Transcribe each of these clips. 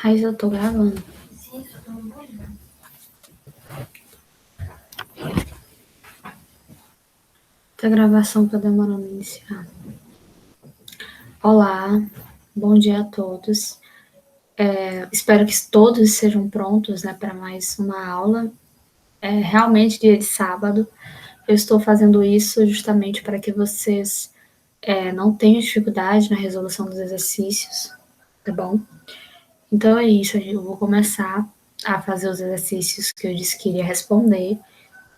Mas eu tô gravando. A gravação tá demorando a iniciar. Olá, bom dia a todos. Espero que todos estejam prontos, né, para mais uma aula. É realmente dia de sábado. Eu estou fazendo isso justamente para que vocês não tenham dificuldade na resolução dos exercícios, tá bom? Então é isso, eu vou começar a fazer os exercícios que eu disse que iria responder,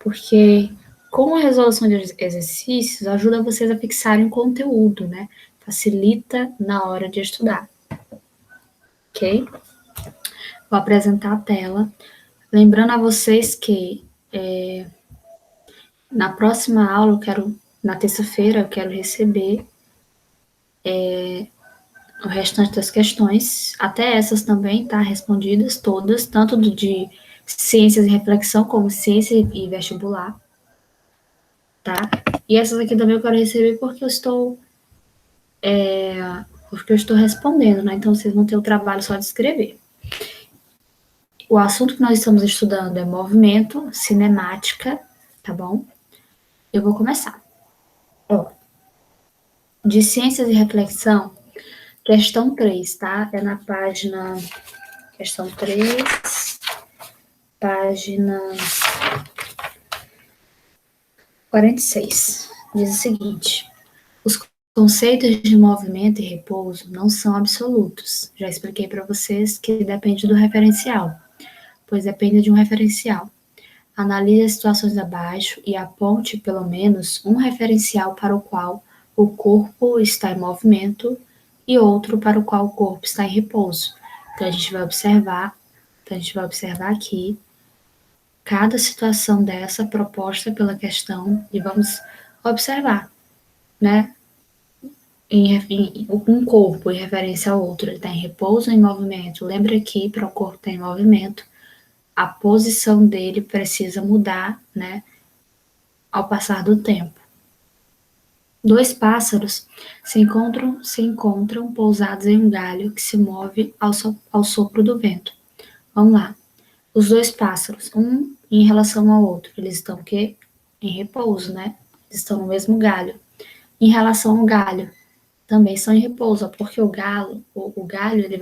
porque com a resolução de exercícios ajuda vocês a fixarem o conteúdo, né? Facilita na hora de estudar, ok? Vou apresentar a tela. Lembrando a vocês que na próxima aula, na terça-feira, eu quero receber o restante das questões, até essas também, tá? Respondidas todas, tanto de ciências e reflexão, como ciência e vestibular, tá? E essas aqui também eu quero receber porque eu estou respondendo, né? Então vocês vão ter o trabalho só de escrever. O assunto que nós estamos estudando é movimento, cinemática, tá bom? Eu vou começar. De ciências e reflexão, questão 3, tá? É na página... Questão 3, página 46. Diz o seguinte: os conceitos de movimento e repouso não são absolutos. Já expliquei para vocês que depende do referencial, pois depende de um referencial. Analise as situações abaixo e aponte pelo menos um referencial para o qual o corpo está em movimento e outro para o qual o corpo está em repouso. Então a gente vai observar aqui cada situação dessa proposta pela questão e vamos observar, né? Um corpo em referência ao outro, ele está em repouso ou em movimento. Lembra que para o corpo estar em movimento, a posição dele precisa mudar, né, ao passar do tempo. Dois pássaros se encontram pousados em um galho que se move ao sopro do vento. Vamos lá. Os dois pássaros, um em relação ao outro, eles estão o quê? Em repouso, né? Eles estão no mesmo galho. Em relação ao galho, também são em repouso, porque o galho, ele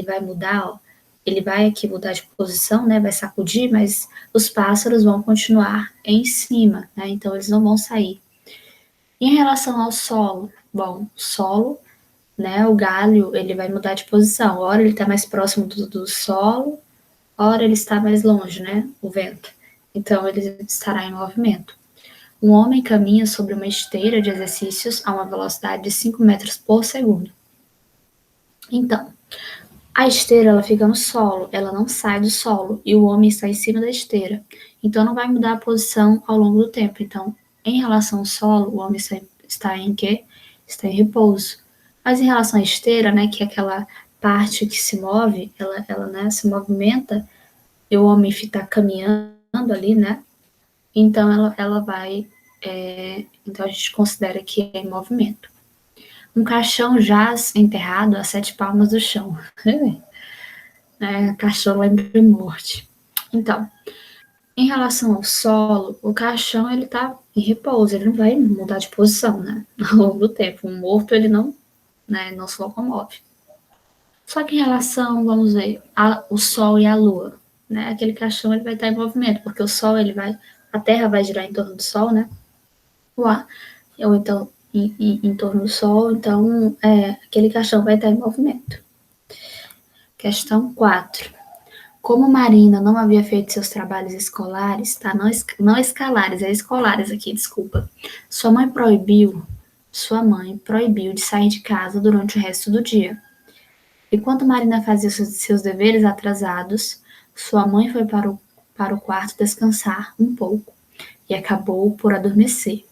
vai mudar, ó, ele vai aqui mudar de posição, né? Vai sacudir, mas os pássaros vão continuar em cima, né? Então eles não vão sair. Em relação ao solo, bom, o solo, né? O galho, ele vai mudar de posição. Ora ele está mais próximo do solo, ora ele está mais longe, né? O vento. Então ele estará em movimento. Um homem caminha sobre uma esteira de exercícios a uma velocidade de 5 metros por segundo. Então, a esteira ela fica no solo, ela não sai do solo, e o homem está em cima da esteira. Então, não vai mudar a posição ao longo do tempo. Então, em relação ao solo, o homem está em quê? Está em repouso. Mas em relação à esteira, né, que é aquela parte que se move, ela né, se movimenta, e o homem está caminhando ali, né? Então, ela vai... então, a gente considera que é em movimento. Um caixão jaz enterrado a 7 palmos do chão. Caixão lembra morte. Então, em relação ao solo, o caixão ele está em repouso, ele não vai mudar de posição, né? Ao longo do tempo. Um morto ele não, né, não se locomove. Só que em relação, vamos ver, o Sol e a Lua, né? Aquele caixão ele vai estar em movimento, porque o Sol a Terra vai girar em torno do Sol, né? Ou então em torno do Sol, então aquele caixão vai estar em movimento. Questão 4. Como Marina não havia feito seus trabalhos escolares, tá? Não escalares, é escolares aqui, desculpa. Sua mãe proibiu de sair de casa durante o resto do dia. Enquanto Marina fazia seus deveres atrasados, sua mãe foi para o quarto descansar um pouco e acabou por adormecer.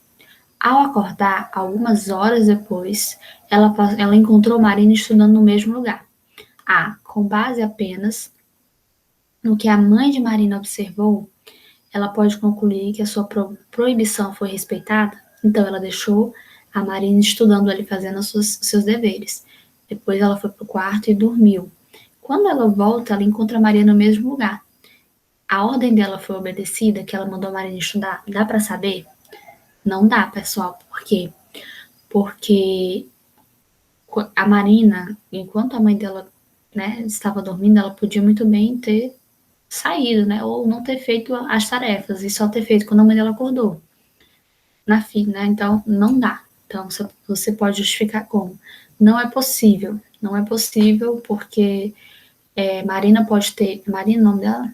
Ao acordar, algumas horas depois, ela encontrou Marina estudando no mesmo lugar. Com base apenas no que a mãe de Marina observou, ela pode concluir que a sua proibição foi respeitada, então ela deixou a Marina estudando ali, fazendo seus deveres. Depois ela foi para o quarto e dormiu. Quando ela volta, ela encontra a Maria no mesmo lugar. A ordem dela foi obedecida, que ela mandou a Marina estudar? Dá para saber? Não dá, pessoal. Por quê? Porque a Marina, enquanto a mãe dela, né, estava dormindo, ela podia muito bem ter saído, né, ou não ter feito as tarefas e só ter feito quando a mãe dela acordou. Né? Então não dá. Então você pode justificar como? Não é possível. Não é possível porque Marina pode ter. Marina, o nome dela?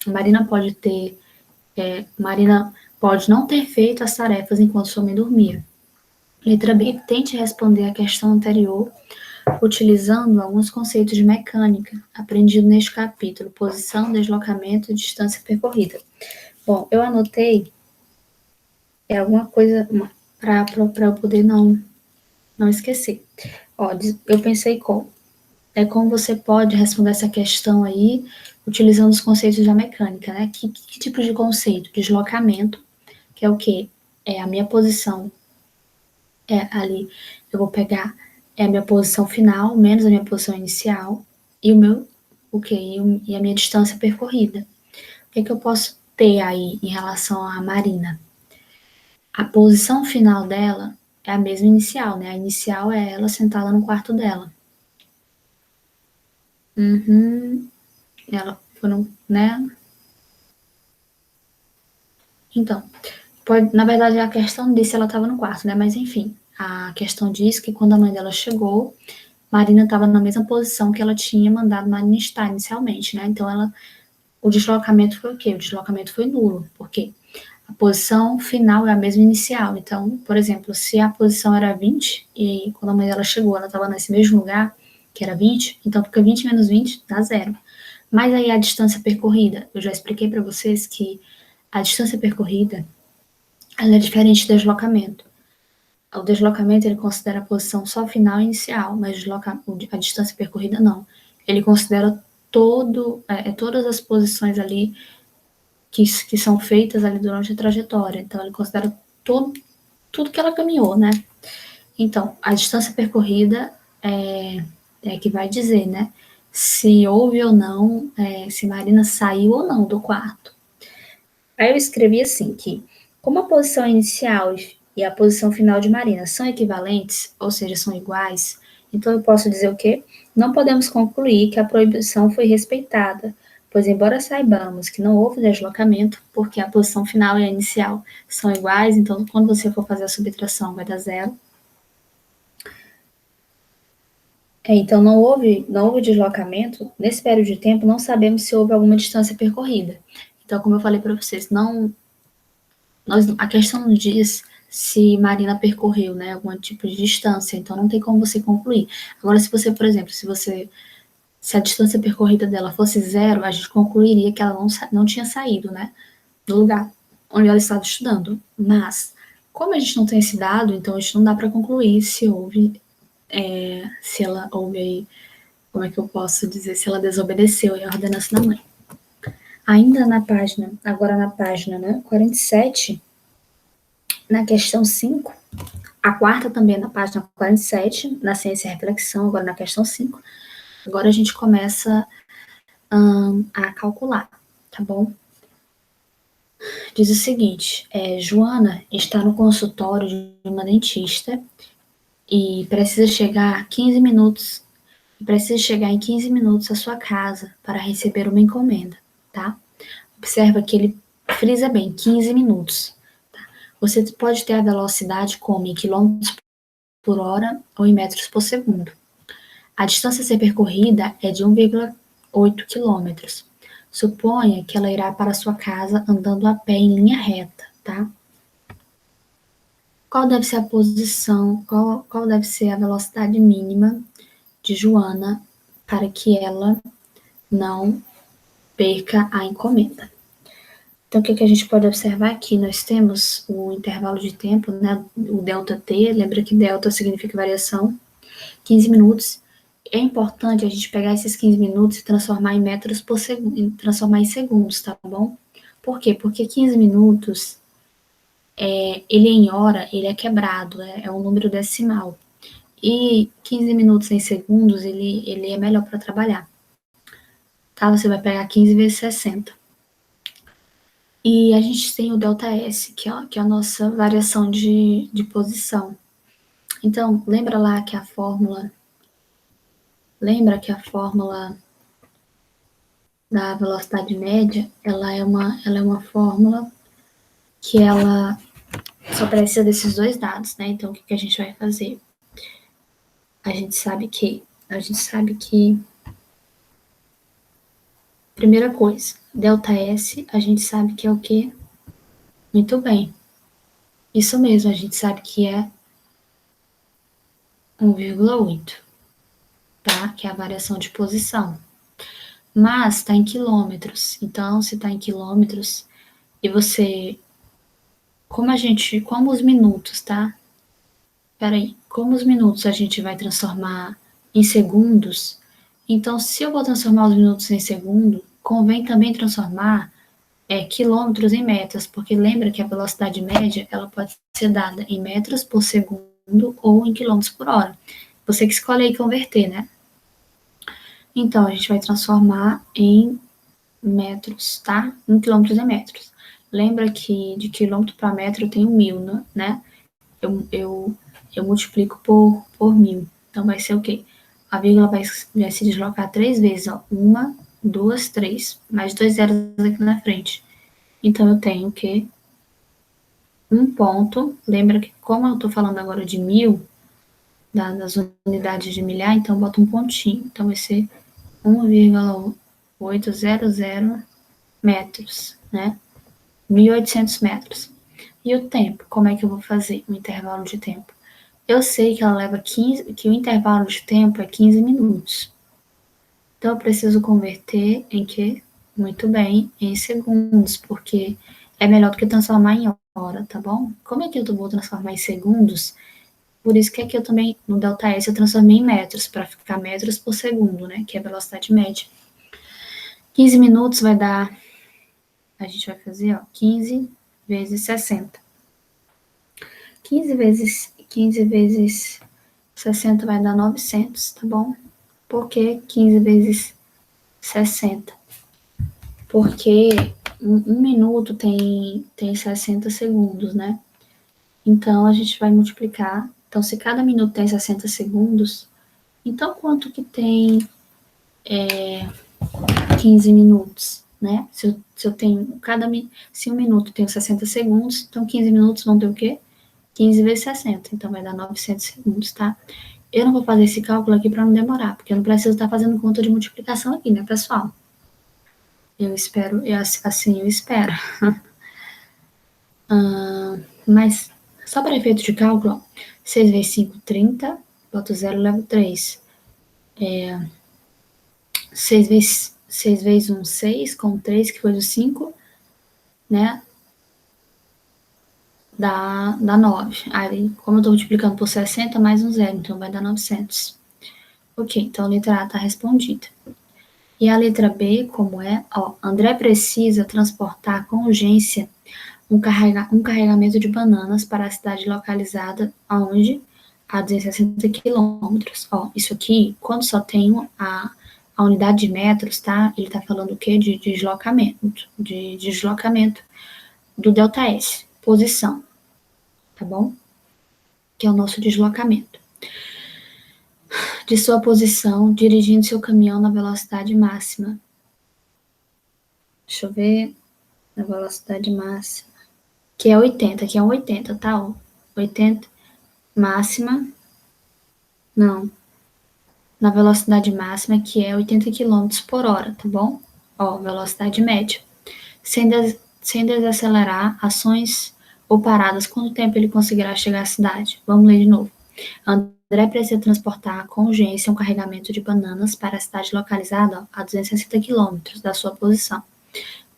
Marina pode ter. Marina pode não ter feito as tarefas enquanto sua mãe dormia. Letra B. Tente responder a questão anterior utilizando alguns conceitos de mecânica aprendido neste capítulo: posição, deslocamento e distância percorrida. Bom, eu anotei alguma coisa para eu poder não esquecer. Ó, eu pensei como você pode responder essa questão aí utilizando os conceitos da mecânica, né? Que tipo de conceito? Deslocamento, que é o quê? É a minha posição, ali, eu vou pegar a minha posição final, menos a minha posição inicial, e e a minha distância percorrida. O que eu posso ter aí em relação à Marina? A posição final dela é a mesma inicial, né? A inicial é ela sentada no quarto dela. Uhum. Ela foram, né? Então, na verdade, a questão disse ela estava no quarto, né? Mas enfim, a questão diz que quando a mãe dela chegou, Marina estava na mesma posição que ela tinha mandado Marina estar inicialmente, né? Então, o deslocamento foi o quê? O deslocamento foi nulo. Por quê? A posição final é a mesma inicial. Então, por exemplo, se a posição era 20 e quando a mãe dela chegou, ela estava nesse mesmo lugar, que era 20, então fica 20 menos 20 dá zero. Mas aí a distância percorrida, eu já expliquei para vocês que a distância percorrida ela é diferente do deslocamento. O deslocamento ele considera a posição só final e inicial, mas a distância percorrida não. Ele considera todas as posições ali que são feitas ali durante a trajetória. Então, ele considera tudo que ela caminhou, né? Então, a distância percorrida é que vai dizer, né? Se houve ou não, se Marina saiu ou não do quarto. Aí eu escrevi assim que, como a posição inicial e a posição final de Marina são equivalentes, ou seja, são iguais, então eu posso dizer o quê? Não podemos concluir que a proibição foi respeitada, pois embora saibamos que não houve deslocamento, porque a posição final e a inicial são iguais, então quando você for fazer a subtração vai dar zero. Então não houve deslocamento, nesse período de tempo não sabemos se houve alguma distância percorrida. Então, como eu falei para vocês, a questão não diz se Marina percorreu, né, algum tipo de distância, então não tem como você concluir. Agora, se você, por exemplo, se a distância percorrida dela fosse zero, a gente concluiria que ela não tinha saído, né, do lugar onde ela estava estudando. Mas, como a gente não tem esse dado, então a gente não dá para concluir se ela houve aí, como é que eu posso dizer, se ela desobedeceu a ordenança da mãe. Ainda agora na página, né, 47, na questão 5, a quarta também na página 47, na ciência e reflexão, agora na questão 5. Agora a gente começa a calcular, tá bom? Diz o seguinte, Joana está no consultório de uma dentista e precisa chegar em 15 minutos à sua casa para receber uma encomenda, tá? Observa que ele frisa bem, 15 minutos. Tá? Você pode ter a velocidade como em quilômetros por hora ou em metros por segundo. A distância a ser percorrida é de 1,8 quilômetros. Suponha que ela irá para sua casa andando a pé em linha reta, tá? Qual deve ser a posição, qual deve ser a velocidade mínima de Joana para que ela não perca a encomenda? Então, o que a gente pode observar aqui? Nós temos o intervalo de tempo, né, o ΔT, lembra que delta significa variação, 15 minutos. É importante a gente pegar esses 15 minutos e transformar em metros por segundo, transformar em segundos, tá bom? Por quê? Porque 15 minutos, ele em hora, ele é quebrado, é um número decimal. E 15 minutos em segundos, ele é melhor para trabalhar. tá? Você vai pegar 15 vezes 60. E a gente tem o ΔS, que é a nossa variação de posição. Então, lembra que a fórmula da velocidade média, ela é uma fórmula que ela só precisa desses dois dados, né? Então, o que a gente vai fazer? A gente sabe que, primeira coisa, ΔS, a gente sabe que é o quê? Muito bem. Isso mesmo, a gente sabe que é 1,8, tá? Que é a variação de posição. Mas está em quilômetros. Então, se está em quilômetros e você. Como os minutos, tá? Peraí, como os minutos a gente vai transformar em segundos, então se eu vou transformar os minutos em segundo, convém também transformar quilômetros em metros, porque lembra que a velocidade média ela pode ser dada em metros por segundo ou em quilômetros por hora. Você que escolhe aí converter, né? Então, a gente vai transformar em metros, tá? Em quilômetros em metros. Lembra que de quilômetro para metro eu tenho 1.000, né? Eu multiplico por 1.000. Então, vai ser o quê? A vírgula vai se deslocar 3 vezes, ó. 1, 2, 3. Mais 2 zeros aqui na frente. Então, eu tenho o quê? Um ponto. Lembra que, como eu estou falando agora de 1.000, das unidades de milhar, então eu boto um pontinho. Então, vai ser 1,800 metros, né? 1.800 metros. E o tempo? Como é que eu vou fazer o intervalo de tempo? Eu sei que ela leva 15, que o intervalo de tempo é 15 minutos. Então, eu preciso converter em quê? Muito bem, em segundos, porque é melhor do que transformar em hora, tá bom? Como é que eu vou transformar em segundos? Por isso que aqui eu também, no ΔS, eu transformei em metros, para ficar metros por segundo, né? Que é a velocidade média. 15 minutos vai dar, a gente vai fazer, ó, 15 vezes 60. 15 vezes 60 vai dar 900, tá bom? Por que 15 vezes 60? Porque um minuto tem 60 segundos, né? Então, a gente vai multiplicar. Então, se cada minuto tem 60 segundos, então quanto que tem 15 minutos, né? Se eu tenho se um minuto tem 60 segundos, então 15 minutos vão ter o quê? 15 vezes 60, então vai dar 900 segundos, tá? Eu não vou fazer esse cálculo aqui para não demorar, porque eu não preciso estar fazendo conta de multiplicação aqui, né, pessoal? Eu espero, assim eu espero. Mas, só para efeito de cálculo, ó, 6 vezes 5, 30, boto 0 e levo 3. 6 vezes 1, 6, com 3, que foi o 5, né? Dá 9. Aí, como eu estou multiplicando por 60, mais um zero, então vai dar 900. Ok, então a letra A está respondida. E a letra B, como é? Ó, André precisa transportar com urgência um carregamento de bananas para a cidade localizada aonde? A 260 quilômetros. Ó, isso aqui, quando só tem a unidade de metros, tá? Ele tá falando o quê? De deslocamento do ΔS, posição, tá bom? Que é o nosso deslocamento. De sua posição, dirigindo seu caminhão na velocidade máxima. Deixa eu ver. Na velocidade máxima. Que é 80, que é um 80, tá? Ó, 80 máxima. Não. Na velocidade máxima, que é 80 quilômetros por hora, tá bom? Ó, velocidade média. Sem desacelerar ações ou paradas, quanto tempo ele conseguirá chegar à cidade? Vamos ler de novo. André precisa transportar com urgência um carregamento de bananas para a cidade localizada a 260 quilômetros da sua posição.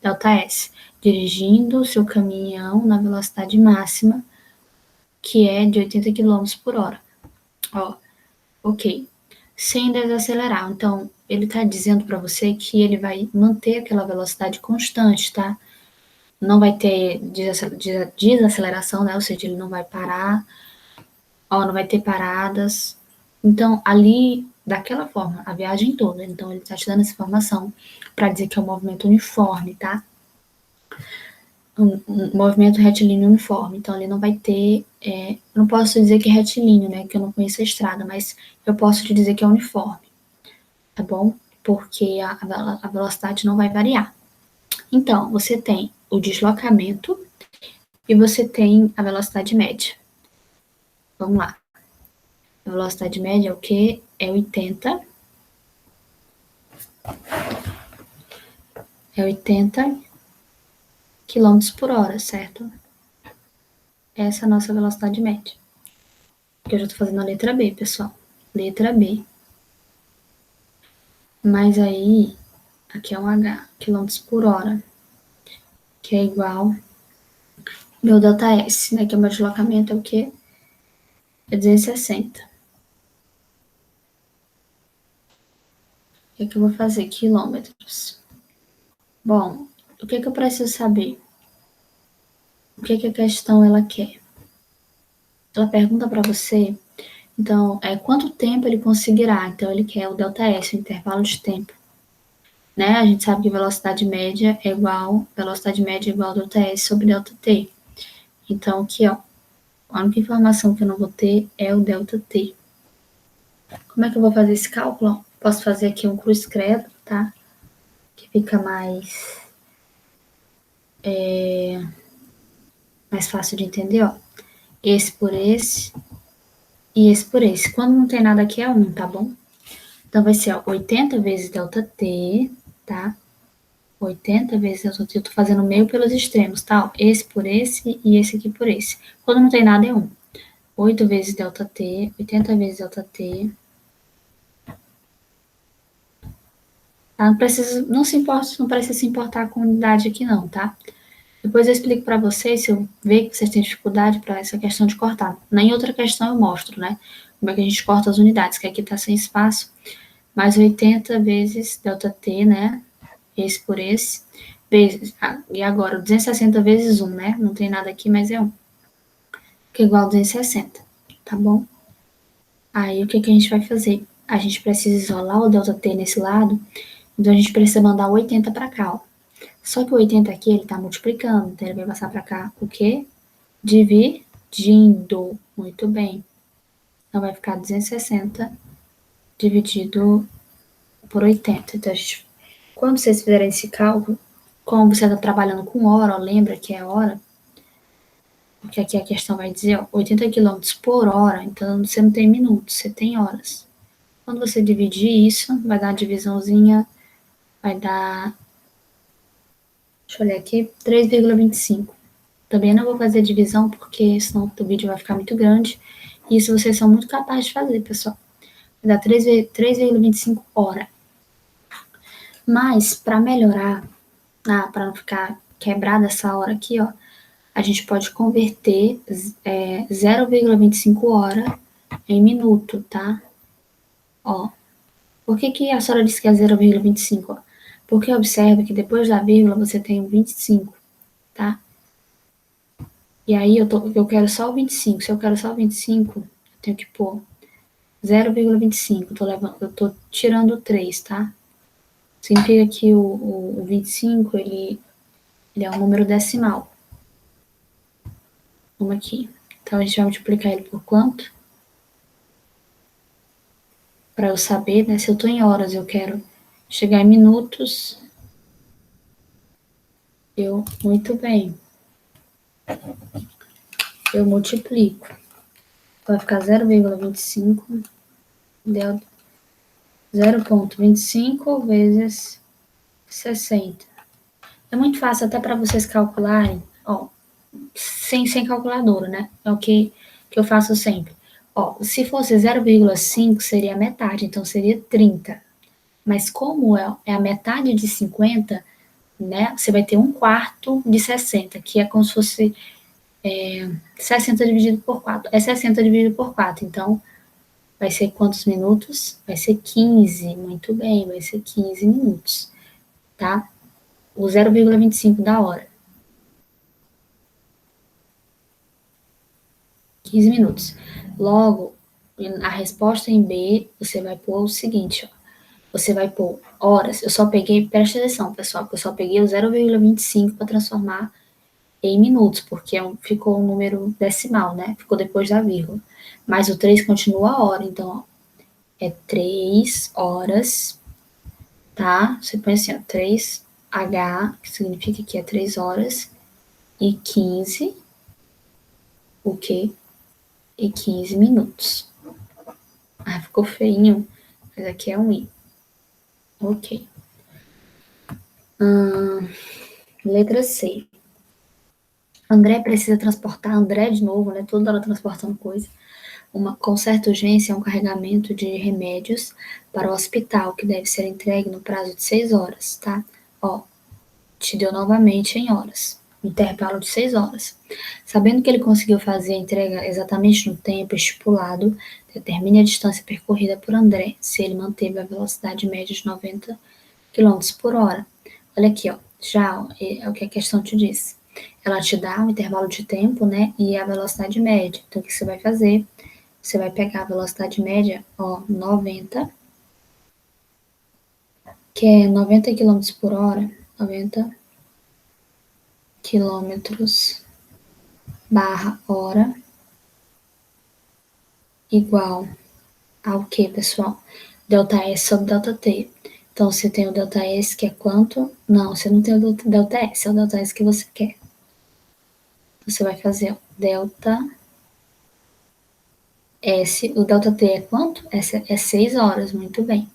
ΔS, dirigindo seu caminhão na velocidade máxima, que é de 80 quilômetros por hora. Ó, ok. Sem desacelerar. Então, ele está dizendo para você que ele vai manter aquela velocidade constante, tá? Não vai ter desaceleração, né? Ou seja, ele não vai parar, ó, não vai ter paradas. Então, ali daquela forma, a viagem toda. Então, ele está te dando essa informação para dizer que é um movimento uniforme, tá? Um movimento retilíneo uniforme. Então, ele não vai ter... eu não posso dizer que é retilíneo, né? Que eu não conheço a estrada, mas eu posso te dizer que é uniforme, tá bom? Porque a velocidade não vai variar. Então, você tem o deslocamento e você tem a velocidade média. Vamos lá. A velocidade média é o quê? É 80 quilômetros por hora, certo? Essa é a nossa velocidade média. Aqui eu já tô fazendo a letra B, pessoal. Letra B. Mas aí, aqui é um H, quilômetros por hora, que é igual meu ΔS, né? Que é o meu deslocamento, é o quê? É 260. O que é que eu vou fazer? Quilômetros. Bom, o que é que eu preciso saber? O que é que a questão ela quer? Ela pergunta para você, então, quanto tempo ele conseguirá? Então, ele quer o ΔS, o intervalo de tempo. Né? A gente sabe que velocidade média é igual a ΔS sobre ΔT. Então, aqui, ó, a única informação que eu não vou ter é o ΔT. Como é que eu vou fazer esse cálculo? Posso fazer aqui um cruz credo, tá? Que fica mais fácil de entender, ó. Esse por esse e esse por esse. Quando não tem nada aqui é 1, tá bom? Então, vai ser, ó, 80 vezes ΔT, tá? 80 vezes ΔT, eu tô fazendo meio pelos extremos, tá? Ó, esse por esse e esse aqui por esse. Quando não tem nada é 1. 8 vezes ΔT, 80 vezes ΔT. Tá? Não precisa se importar com unidade aqui não, tá? Depois eu explico para vocês, se eu ver que vocês têm dificuldade para essa questão de cortar. Nem outra questão eu mostro, né? Como é que a gente corta as unidades, que aqui tá sem espaço. Mais 80 vezes ΔT, né? Esse por esse. Vezes, e agora, 260 vezes 1, né? Não tem nada aqui, mas é 1. Que é igual a 260, tá bom? Aí, o que a gente vai fazer? A gente precisa isolar o ΔT nesse lado, então a gente precisa mandar o 80 para cá, ó. Só que o 80 aqui, ele tá multiplicando, então ele vai passar para cá o quê? Dividindo. Muito bem. Então, vai ficar 260 dividido por 80. Então, quando vocês fizerem esse cálculo, como você está trabalhando com hora, ó, lembra que é hora, porque aqui a questão vai dizer, ó, 80 quilômetros por hora, então você não tem minutos, você tem horas. Quando você dividir isso, vai dar uma divisãozinha, vai dar, deixa eu olhar aqui, 3,25. Também não vou fazer divisão, porque senão o vídeo vai ficar muito grande. E isso vocês são muito capazes de fazer, pessoal. Vai dar 3,25 hora. Mas, para melhorar, para não ficar quebrada essa hora aqui, ó, a gente pode converter 0,25 hora em minuto, tá? Ó, por que a senhora disse que é 0,25? Porque observa que depois da vírgula você tem o 25, tá? E aí eu quero só o 25. Se eu quero só o 25, eu tenho que pôr 0,25. Eu tô tirando o 3, tá? Significa que o 25, ele é um número decimal. Vamos aqui. Então, a gente vai multiplicar ele por quanto? Para eu saber, né? Se eu tô em horas, eu quero chegar em minutos. Muito bem. Eu multiplico. Vai ficar 0,25 deu 0,25 vezes 60. É muito fácil até para vocês calcularem, ó, sem calculadora, né? É o que eu faço sempre. Ó, se fosse 0,5 seria a metade, então seria 30. Mas como é a metade de 50, né? Você vai ter um quarto de 60, que é como se fosse 60 dividido por 4. É 60 dividido por 4, então vai ser quantos minutos? Vai ser 15, muito bem, vai ser 15 minutos, tá? O 0,25 da hora. 15 minutos. Logo, a resposta em B, você vai pôr o seguinte, ó. Você vai pôr horas. Eu só peguei, presta atenção, pessoal, que eu só peguei o 0,25 para transformar em minutos, porque ficou um número decimal, né? Ficou depois da vírgula. Mas o 3 continua a hora, então, ó, é 3 horas, tá? Você põe assim, ó, 3H, que significa que é 3 horas, e 15, o quê? E 15 minutos. Ah, ficou feinho, mas aqui é um I. Ok. Letra C. André precisa transportar, André de novo, né? Toda hora transportando coisa. Com certa urgência, um carregamento de remédios para o hospital, que deve ser entregue no prazo de 6 horas, tá? Ó, te deu novamente em horas. Intervalo de 6 horas. Sabendo que ele conseguiu fazer a entrega exatamente no tempo estipulado, determine a distância percorrida por André, se ele manteve a velocidade média de 90 quilômetros por hora. Olha aqui, ó. Já é o que a questão te diz. Ela te dá um intervalo de tempo, né? E a velocidade média. Então, o que você vai fazer? Você vai pegar a velocidade média, ó, 90, que é 90 quilômetros por hora. 90 quilômetros barra hora igual ao que, pessoal? Delta S sobre delta T. Então, você tem o delta S, que é quanto? Não, você não tem o delta S, é o delta S que você quer. Você vai fazer ó, delta S, o delta T é quanto? É 6 horas, muito bem,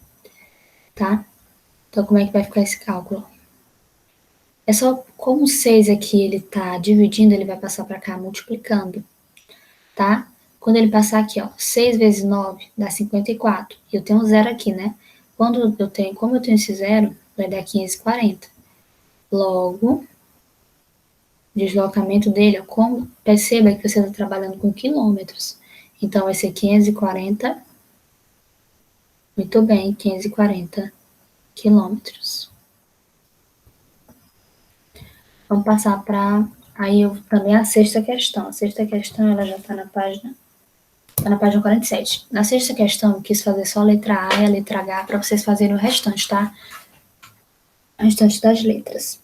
tá? Então, como é que vai ficar esse cálculo? É só, como o 6 aqui ele tá dividindo, ele vai passar para cá multiplicando, tá? Quando ele passar aqui, ó, 6 vezes 9 dá 54. E eu tenho um zero aqui, né? Como eu tenho esse zero, vai dar 540. Logo, deslocamento dele, ó, perceba que você está trabalhando com quilômetros. Então, vai ser 540. Muito bem, 540 quilômetros. Vamos passar para aí eu também a sexta questão. A sexta questão ela já está na página 47. Na sexta questão, eu quis fazer só a letra A e a letra H para vocês fazerem o restante, tá? O restante das letras.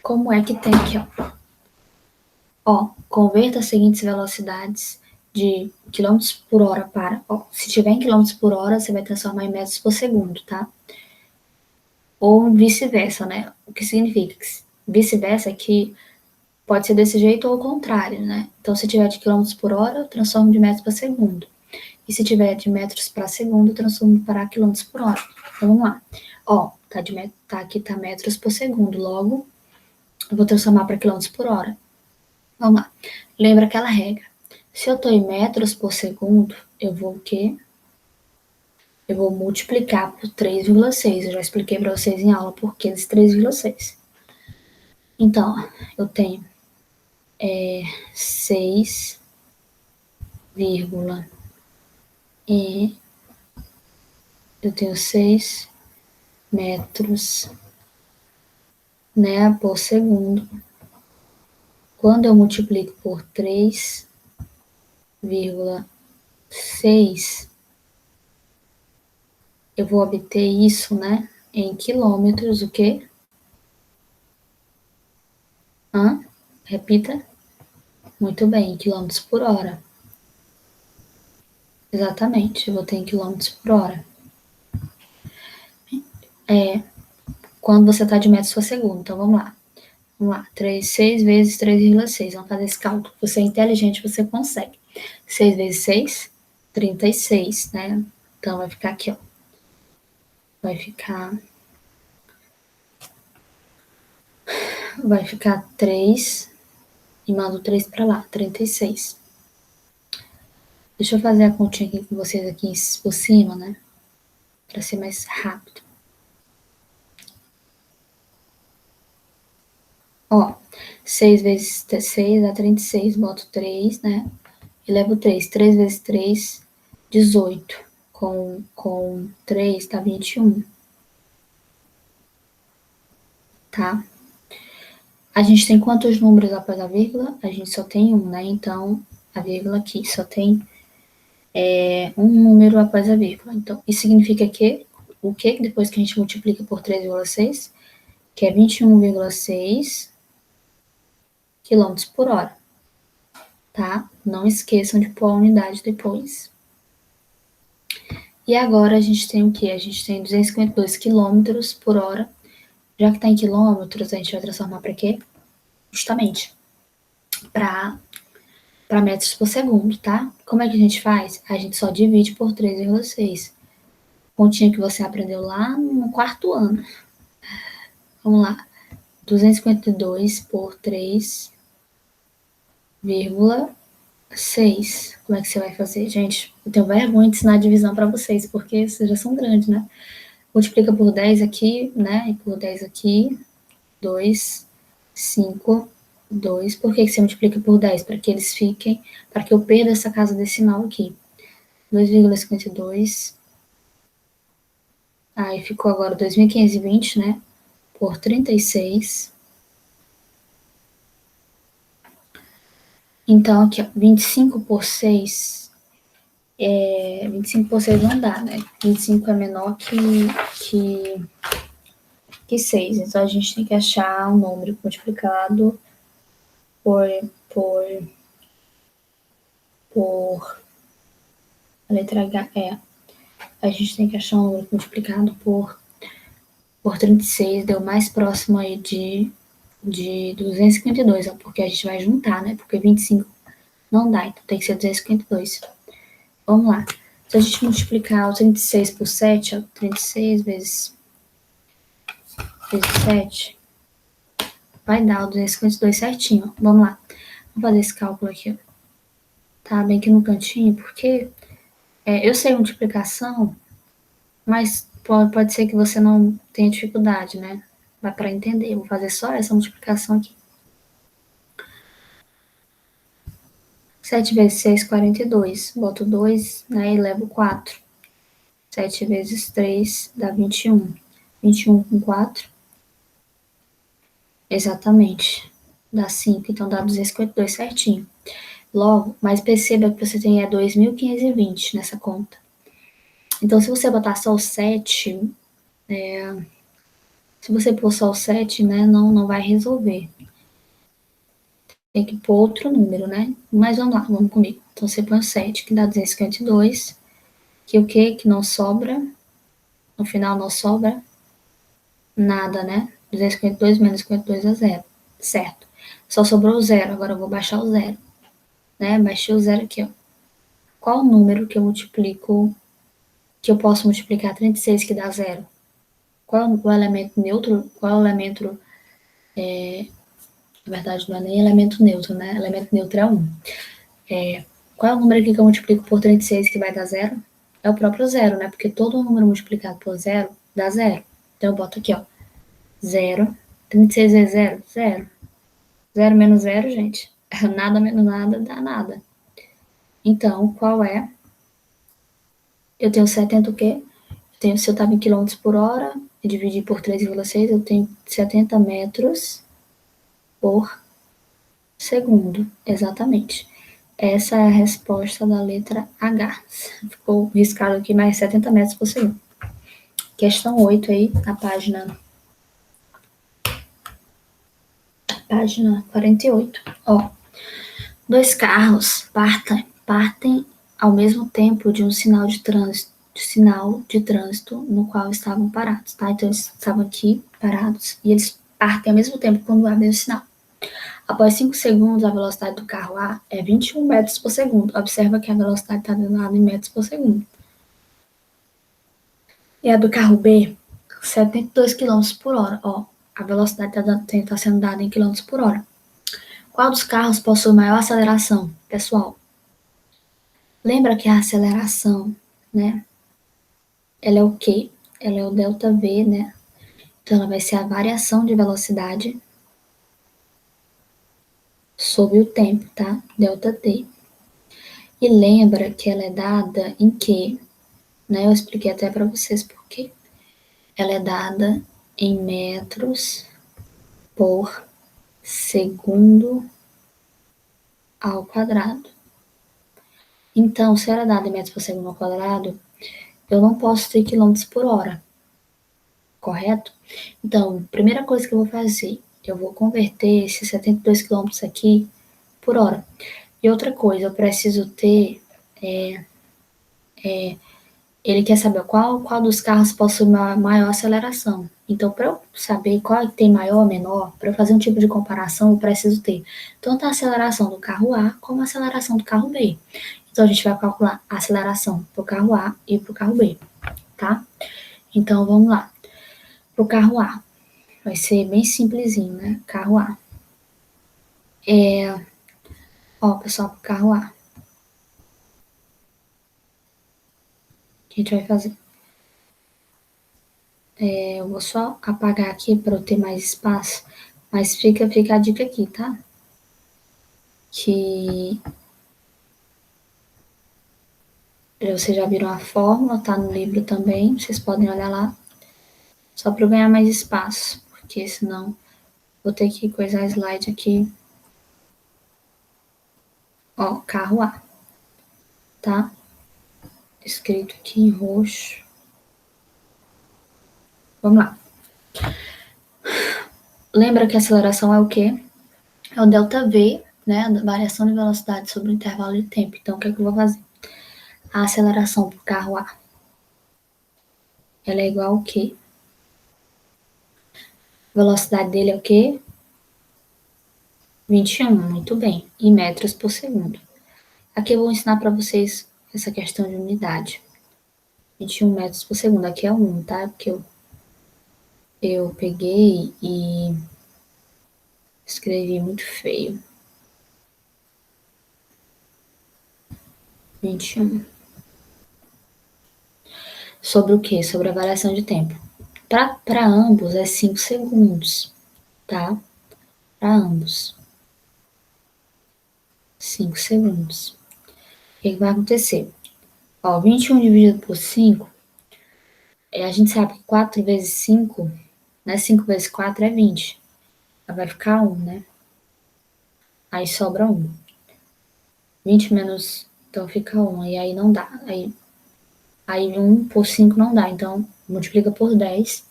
Como é que tem aqui, ó? Ó, converta as seguintes velocidades de quilômetros por hora para... Ó, se tiver em quilômetros por hora, você vai transformar em metros por segundo, tá? Ou vice-versa, né? O que significa que vice-versa é que pode ser desse jeito ou ao contrário, né? Então, se tiver de quilômetros por hora, eu transformo de metros por segundo. E se tiver de metros para segundo, eu transformo para quilômetros por hora. Então, vamos lá. Ó, aqui tá metros por segundo. Logo, eu vou transformar para quilômetros por hora. Vamos lá. Lembra aquela regra. Se eu estou em metros por segundo, eu vou o quê? Eu vou multiplicar por 3,6. Eu já expliquei para vocês em aula por que esse 3,6. Então, eu tenho 6, e eu tenho 6 metros, né, por segundo. Quando eu multiplico por 3,6, eu vou obter isso, né, em quilômetros, o quê? Repita. Muito bem, em quilômetros por hora. Exatamente, eu vou ter em quilômetros por hora. Quando você está de metros por segundo, então vamos lá. Vamos lá, 6 vezes 3,6. Vamos fazer esse cálculo. Você é inteligente, você consegue. 6 vezes 6, 36, né? Então vai ficar aqui, ó. Vai ficar 3 e mando 3 para lá, 36. Deixa eu fazer a continha aqui com vocês aqui por cima, né? Para ser mais rápido. Ó, 6 vezes 6 dá 36. Boto 3, né? E levo 3. 3 vezes 3, 18. Com 3 dá 21. Tá? A gente tem quantos números após a vírgula? A gente só tem um, né? Então, a vírgula aqui só tem um número após a vírgula. Então, isso significa que o que depois que a gente multiplica por 3,6, que é 21,6 km por hora, tá? Não esqueçam de pôr a unidade depois. E agora a gente tem o quê? A gente tem 252 km por hora. Já que está em quilômetros, a gente vai transformar para quê? Justamente para metros por segundo, tá? Como é que a gente faz? A gente só divide por 3,6. Continha que você aprendeu lá no quarto ano. Vamos lá. 252 por 3,6. Como é que você vai fazer? Gente, eu tenho vergonha de ensinar a divisão para vocês, porque vocês já são grandes, né? Multiplica por 10 aqui, né? E por 10 aqui. 2, 5, 2. Por que você multiplica por 10? Para que eles fiquem, para que eu perda essa casa decimal aqui. 2,52. Aí ficou agora 2.520, né? Por 36. Então, aqui, ó, 25 por 6. 25 por 6 não dá, né? 25 é menor que 6. Então, a gente tem que achar um número multiplicado por, por, por a letra H. A gente tem que achar um número multiplicado por 36, deu mais próximo aí de 252, ó, porque a gente vai juntar, né? Porque 25 não dá, então tem que ser 252. Vamos lá. Se a gente multiplicar o 36 por 7, ó, 36 vezes 7, vai dar o 252 certinho, ó. Vamos lá. Vamos fazer esse cálculo aqui, ó. Tá bem aqui no cantinho, porque eu sei multiplicação, mas pode ser que você não tenha dificuldade, né? Vai para entender. Eu vou fazer só essa multiplicação aqui. 7 vezes 6, 42. Boto 2, né, e levo 4. 7 vezes 3 dá 21. 21 com 4. Exatamente. Dá 5, então dá 252 certinho. Logo, mas perceba que você tem 2.520 nessa conta. Então, se você botar só o 7, se você pôr só o 7, né, não vai resolver. Tem que pôr outro número, né? Mas vamos lá, vamos comigo. Então, você põe o 7, que dá 252, que o quê? Que não sobra. No final não sobra nada, né? 252 menos 52 é zero, certo? Só sobrou o zero, agora eu vou baixar o zero, né? Baixei o zero aqui, ó. Qual o número que eu multiplico, que eu posso multiplicar 36 que dá zero? Qual é o elemento neutro? Qual é o elemento, na verdade não é nem elemento neutro, né? Elemento neutro é 1. Qual é o número aqui que eu multiplico por 36 que vai dar zero? É o próprio zero, né? Porque todo número multiplicado por zero dá zero. Então eu boto aqui, ó, zero. 36 vezes zero? Zero. Zero menos zero, gente. Nada menos nada dá nada. Então, qual é? Eu tenho 70 o quê? Se eu estava em quilômetros por hora, e dividir por 3,6, eu tenho 70 metros por segundo. Exatamente. Essa é a resposta da letra H. Ficou riscado aqui mais 70 metros por segundo. Questão 8 aí, na página 48. Ó, dois carros partem ao mesmo tempo de um sinal de trânsito no qual estavam parados, tá? Então eles estavam aqui parados e eles partem ao mesmo tempo quando abrem o sinal. Após 5 segundos, a velocidade do carro A é 21 metros por segundo. Observa que a velocidade está dada em metros por segundo. E a do carro B, 72 km por hora. Ó, a velocidade está sendo dada em km por hora. Qual dos carros possui maior aceleração? Pessoal, lembra que a aceleração, né? Ela é o quê? Ela é o ΔV, né? Então, ela vai ser a variação de velocidade sobre o tempo, tá? ΔT. E lembra que ela é dada em quê? Né? Eu expliquei até para vocês por quê. Ela é dada em metros por segundo ao quadrado. Então, se era dado em metros por segundo ao quadrado, eu não posso ter quilômetros por hora, correto? Então, primeira coisa que eu vou fazer, eu vou converter esses 72 quilômetros aqui por hora. E outra coisa, eu preciso ter, ele quer saber qual dos carros possui maior aceleração. Então, para eu saber qual é que tem maior ou menor, para eu fazer um tipo de comparação, eu preciso ter tanto a aceleração do carro A como a aceleração do carro B. Então, a gente vai calcular a aceleração para o carro A e para o carro B, tá? Então, vamos lá. Para o carro A, vai ser bem simplesinho, né? Carro A. Ó, pessoal, para o carro A, o que a gente vai fazer? Eu vou só apagar aqui para eu ter mais espaço, mas fica a dica aqui, tá? Que vocês já viram a fórmula, tá no livro também, vocês podem olhar lá, só para eu ganhar mais espaço, porque senão vou ter que coisar slide aqui. Ó, carro A, tá? Escrito aqui em roxo. Vamos lá. Lembra que a aceleração é o quê? É o ΔV, né? A variação de velocidade sobre o intervalo de tempo. Então, o que é que eu vou fazer? A aceleração para o carro A, ela é igual ao quê? A velocidade dele é o quê? 21, muito bem, em metros por segundo. Aqui eu vou ensinar para vocês essa questão de unidade. 21 metros por segundo, aqui é 1, tá? Porque eu peguei e escrevi muito feio. 21. Sobre o quê? Sobre a variação de tempo. Para ambos é 5 segundos, tá? Para ambos. 5 segundos. O que vai acontecer? Ó, 21 dividido por 5, a gente sabe que 4 vezes 5, né? 5 vezes 4 é 20. Aí vai ficar 1, né? Aí sobra 1. 20 menos, então fica 1, e aí não dá. Aí 1 por 5 não dá, então multiplica por 10,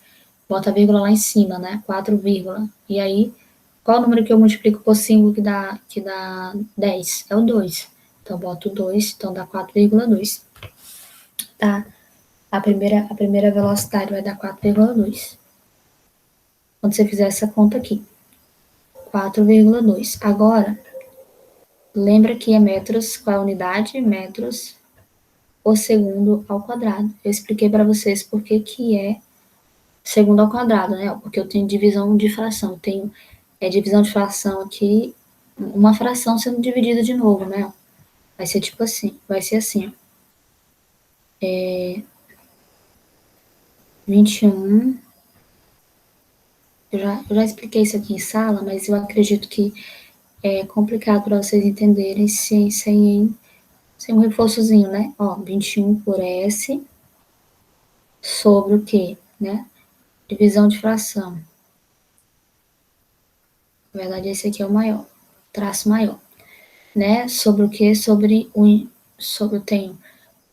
bota a vírgula lá em cima, né? 4, vírgula. E aí, qual o número que eu multiplico por 5 que dá 10? É o 2. Então, boto 2, então dá 4,2. Tá? A primeira velocidade vai dar 4,2. Quando você fizer essa conta aqui. 4,2. Agora, lembra que é metros, qual é a unidade? Metros por segundo ao quadrado. Eu expliquei para vocês por que é segundo ao quadrado, né? Porque eu tenho divisão de fração. Eu tenho divisão de fração aqui, uma fração sendo dividida de novo, né? Vai ser tipo assim, vai ser assim, ó. 21. Eu já expliquei isso aqui em sala, mas eu acredito que é complicado para vocês entenderem sem um reforçozinho, né? Ó, 21 por S sobre o quê, né? Divisão de fração. Na verdade, esse aqui é o maior, traço maior, né? Sobre o quê? Sobre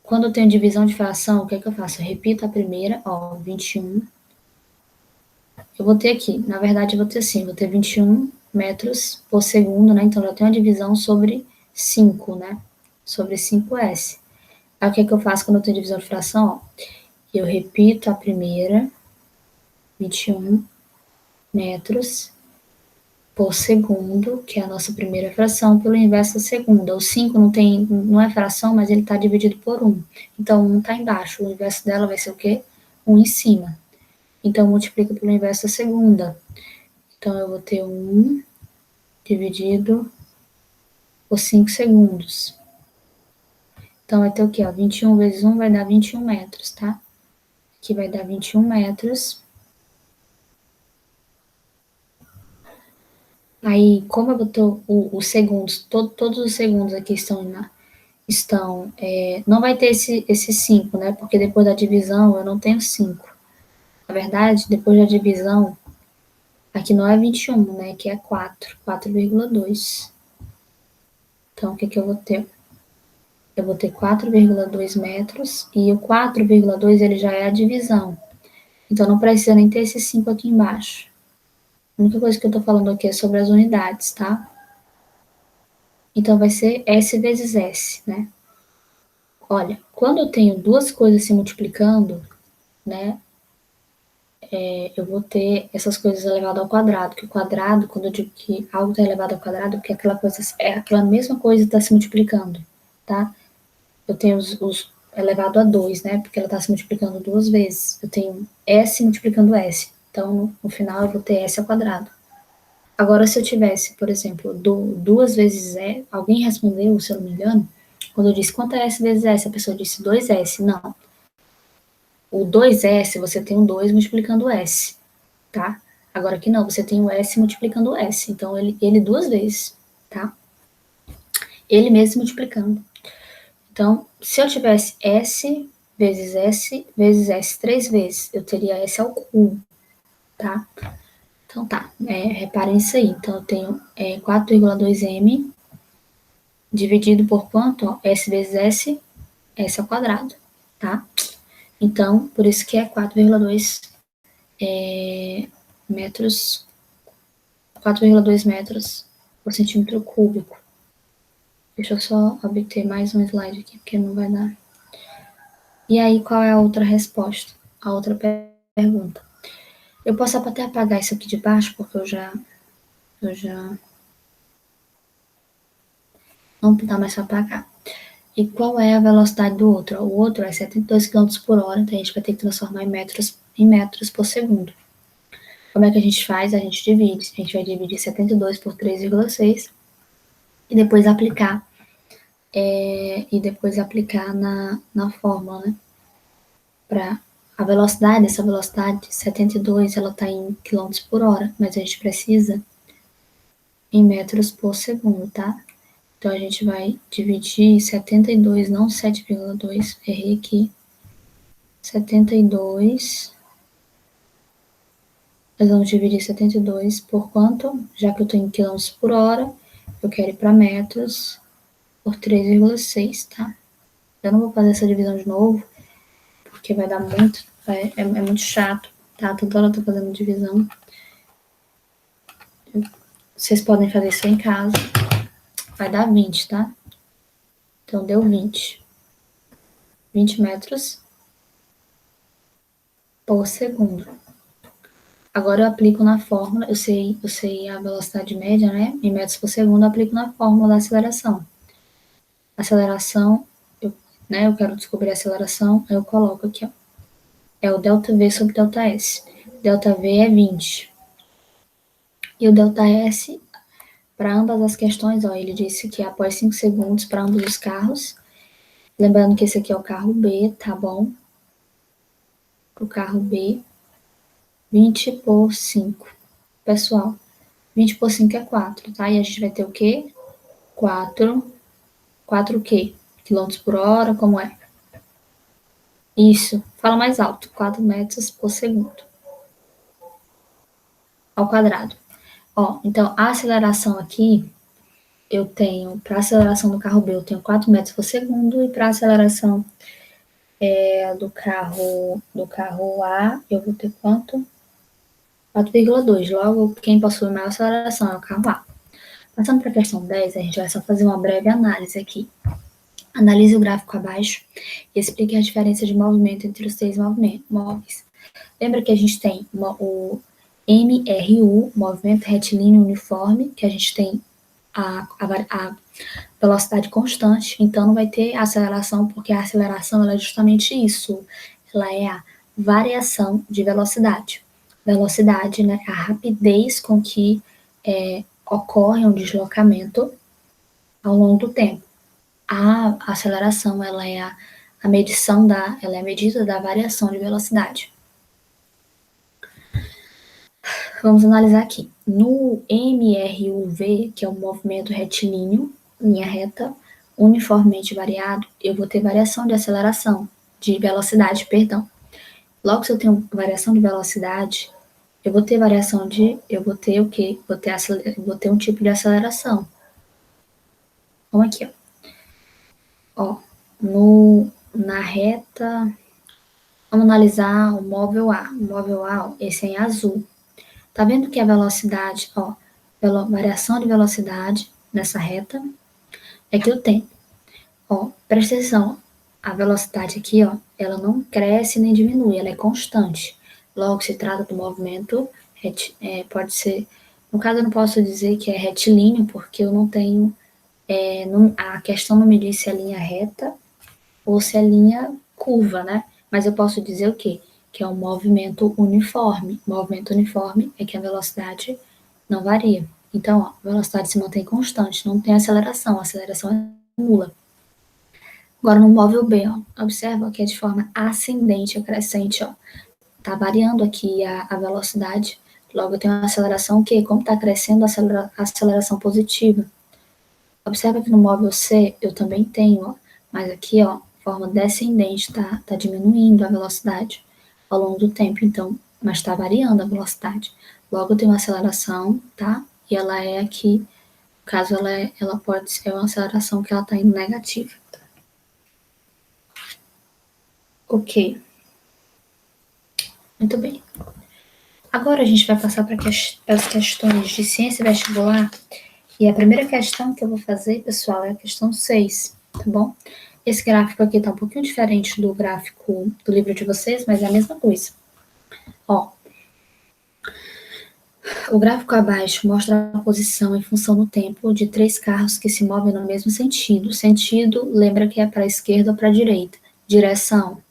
quando eu tenho divisão de fração, o que é que eu faço? Eu repito a primeira, ó, 21. Eu vou ter aqui, na verdade, eu vou ter assim, vou ter 21 metros por segundo, né? Então, já tenho uma divisão sobre 5, né? Sobre 5S. Aí, o que é que eu faço quando eu tenho divisão de fração? Ó, eu repito a primeira, 21 metros por segundo, que é a nossa primeira fração, pelo inverso da segunda. O 5 não é fração, mas ele está dividido por 1. Então, 1 está embaixo. O inverso dela vai ser o quê? 1 em cima. Então, multiplica pelo inverso da segunda. Então, eu vou ter 1 dividido por 5 segundos. Então, vai ter o quê? Ó, 21 vezes 1 vai dar 21 metros, tá? Aqui vai dar 21 metros. Aí, como eu botou os segundos, todos os segundos aqui não vai ter esse 5, né? Porque depois da divisão eu não tenho 5. Na verdade, depois da divisão, aqui não é 21, né? Aqui é 4,2. Então, o que eu vou ter? eu vou ter 4,2 metros, e o 4,2 ele já é a divisão. Então, não precisa nem ter esse 5 aqui embaixo. A única coisa que eu tô falando aqui é sobre as unidades, tá? Então, vai ser S vezes S, né? Olha, quando eu tenho duas coisas se multiplicando, né, eu vou ter essas coisas elevadas ao quadrado, que o quadrado, quando eu digo que algo está elevado ao quadrado, porque aquela coisa, é aquela mesma coisa está se multiplicando, tá? Eu tenho os elevado a 2, né, porque ela está se multiplicando duas vezes. Eu tenho S multiplicando S, então no final eu vou ter S ao quadrado. Agora, se eu tivesse, por exemplo, duas vezes S, alguém respondeu, se eu não me engano, quando eu disse quanto é S vezes S, a pessoa disse 2S. Não, o 2S, você tem um 2 multiplicando S, tá? Agora aqui não, você tem o S multiplicando o S. Então, ele duas vezes, tá? Ele mesmo multiplicando. Então, se eu tivesse S vezes S três vezes, eu teria S ao cubo, tá? Então tá, reparem isso aí. Então, eu tenho 4,2m dividido por quanto? Ó, S vezes S, S ao quadrado, tá? Então, por isso que é 4,2 metros, 4,2 metros por centímetro cúbico. Deixa eu só obter mais um slide aqui, porque não vai dar. E aí, qual é a outra resposta? A outra pergunta. Eu posso até apagar isso aqui de baixo, porque eu já não dá mais para apagar. E qual é a velocidade do outro? O outro é 72 km por hora, então a gente vai ter que transformar em metros por segundo. Como é que a gente faz? A gente divide. A gente vai dividir 72 por 3,6 e depois aplicar. Na fórmula, né? Para a velocidade, essa velocidade 72, ela está em quilômetros por hora, mas a gente precisa em metros por segundo, tá? Então, a gente vai dividir 72, não 7,2, errei aqui. 72, nós vamos dividir 72 por quanto? Já que eu estou em quilômetros por hora, eu quero ir para metros por 3,6, tá? Eu não vou fazer essa divisão de novo, porque vai dar muito, é muito chato, tá? Toda hora eu tô fazendo divisão. Vocês podem fazer isso em casa. Vai dar 20, tá? Então, deu 20. 20 metros por segundo. Agora eu aplico na fórmula, eu sei a velocidade média, né? Em metros por segundo, eu aplico na fórmula da aceleração. Aceleração, eu quero descobrir a aceleração, aí eu coloco aqui, ó. É o ΔV sobre ΔS. ΔV é 20. E o ΔS, para ambas as questões, ó, ele disse que após 5 segundos para ambos os carros. Lembrando que esse aqui é o carro B, tá bom? O carro B, 20 por 5. Pessoal, 20 por 5 é 4, tá? E a gente vai ter o quê? 4. 4 o quê? Quilômetros por hora, como é? Isso. Fala mais alto. 4 metros por segundo. Ao quadrado. Ó, então, a aceleração aqui, eu tenho, para a aceleração do carro B, eu tenho 4 metros por segundo, e para a aceleração do carro A, eu vou ter quanto? 4,2. Logo, quem possui maior aceleração é o carro A. Passando para a questão 10, a gente vai só fazer uma breve análise aqui. Analise o gráfico abaixo e explique a diferença de movimento entre os três móveis. Lembra que a gente tem o MRU, movimento retilíneo uniforme, que a gente tem a velocidade constante, então não vai ter aceleração, porque a aceleração ela é justamente isso, ela é a variação de velocidade. Velocidade, né, a rapidez com que ocorre um deslocamento ao longo do tempo. A aceleração ela é a medição ela é a medida da variação de velocidade. Vamos analisar aqui. No MRUV, que é o movimento retilíneo, linha reta, uniformemente variado, eu vou ter variação de aceleração, de velocidade, perdão. Logo, se eu tenho variação de velocidade, eu vou ter o quê? Vou ter um tipo de aceleração. Vamos aqui, ó. Ó, na reta, vamos analisar o móvel A. O móvel A, ó, esse é em azul. Tá vendo que a velocidade, ó, variação de velocidade nessa reta é que o tempo. Ó, presta atenção, a velocidade aqui, ó, ela não cresce nem diminui, ela é constante. Logo, se trata do movimento, pode ser, no caso eu não posso dizer que é retilíneo, porque eu não tenho, a questão não me diz se é linha reta ou se é linha curva, né? Mas eu posso dizer o quê? Que é um movimento uniforme. Movimento uniforme é que a velocidade não varia. Então, ó, a velocidade se mantém constante, não tem aceleração, a aceleração é nula. Agora, no móvel B, ó, observa que é de forma ascendente ou crescente, ó. Tá variando aqui a velocidade. Logo, eu tenho uma aceleração que, como está crescendo, aceleração positiva. Observa que no móvel C eu também tenho, ó, mas aqui, ó, forma descendente, tá diminuindo a velocidade ao longo do tempo, então, mas está variando a velocidade. Logo, eu tenho uma aceleração, tá? E ela é aqui, no caso, ela pode ser uma aceleração que ela está indo negativa. Ok, muito bem. Agora a gente vai passar para as questões de ciência vestibular. E a primeira questão que eu vou fazer, pessoal, é a questão 6, tá bom? Esse gráfico aqui tá um pouquinho diferente do gráfico do livro de vocês, mas é a mesma coisa. Ó, o gráfico abaixo mostra a posição em função do tempo de 3 carros que se movem no mesmo sentido. Sentido, lembra que é para a esquerda ou para a direita. Direção,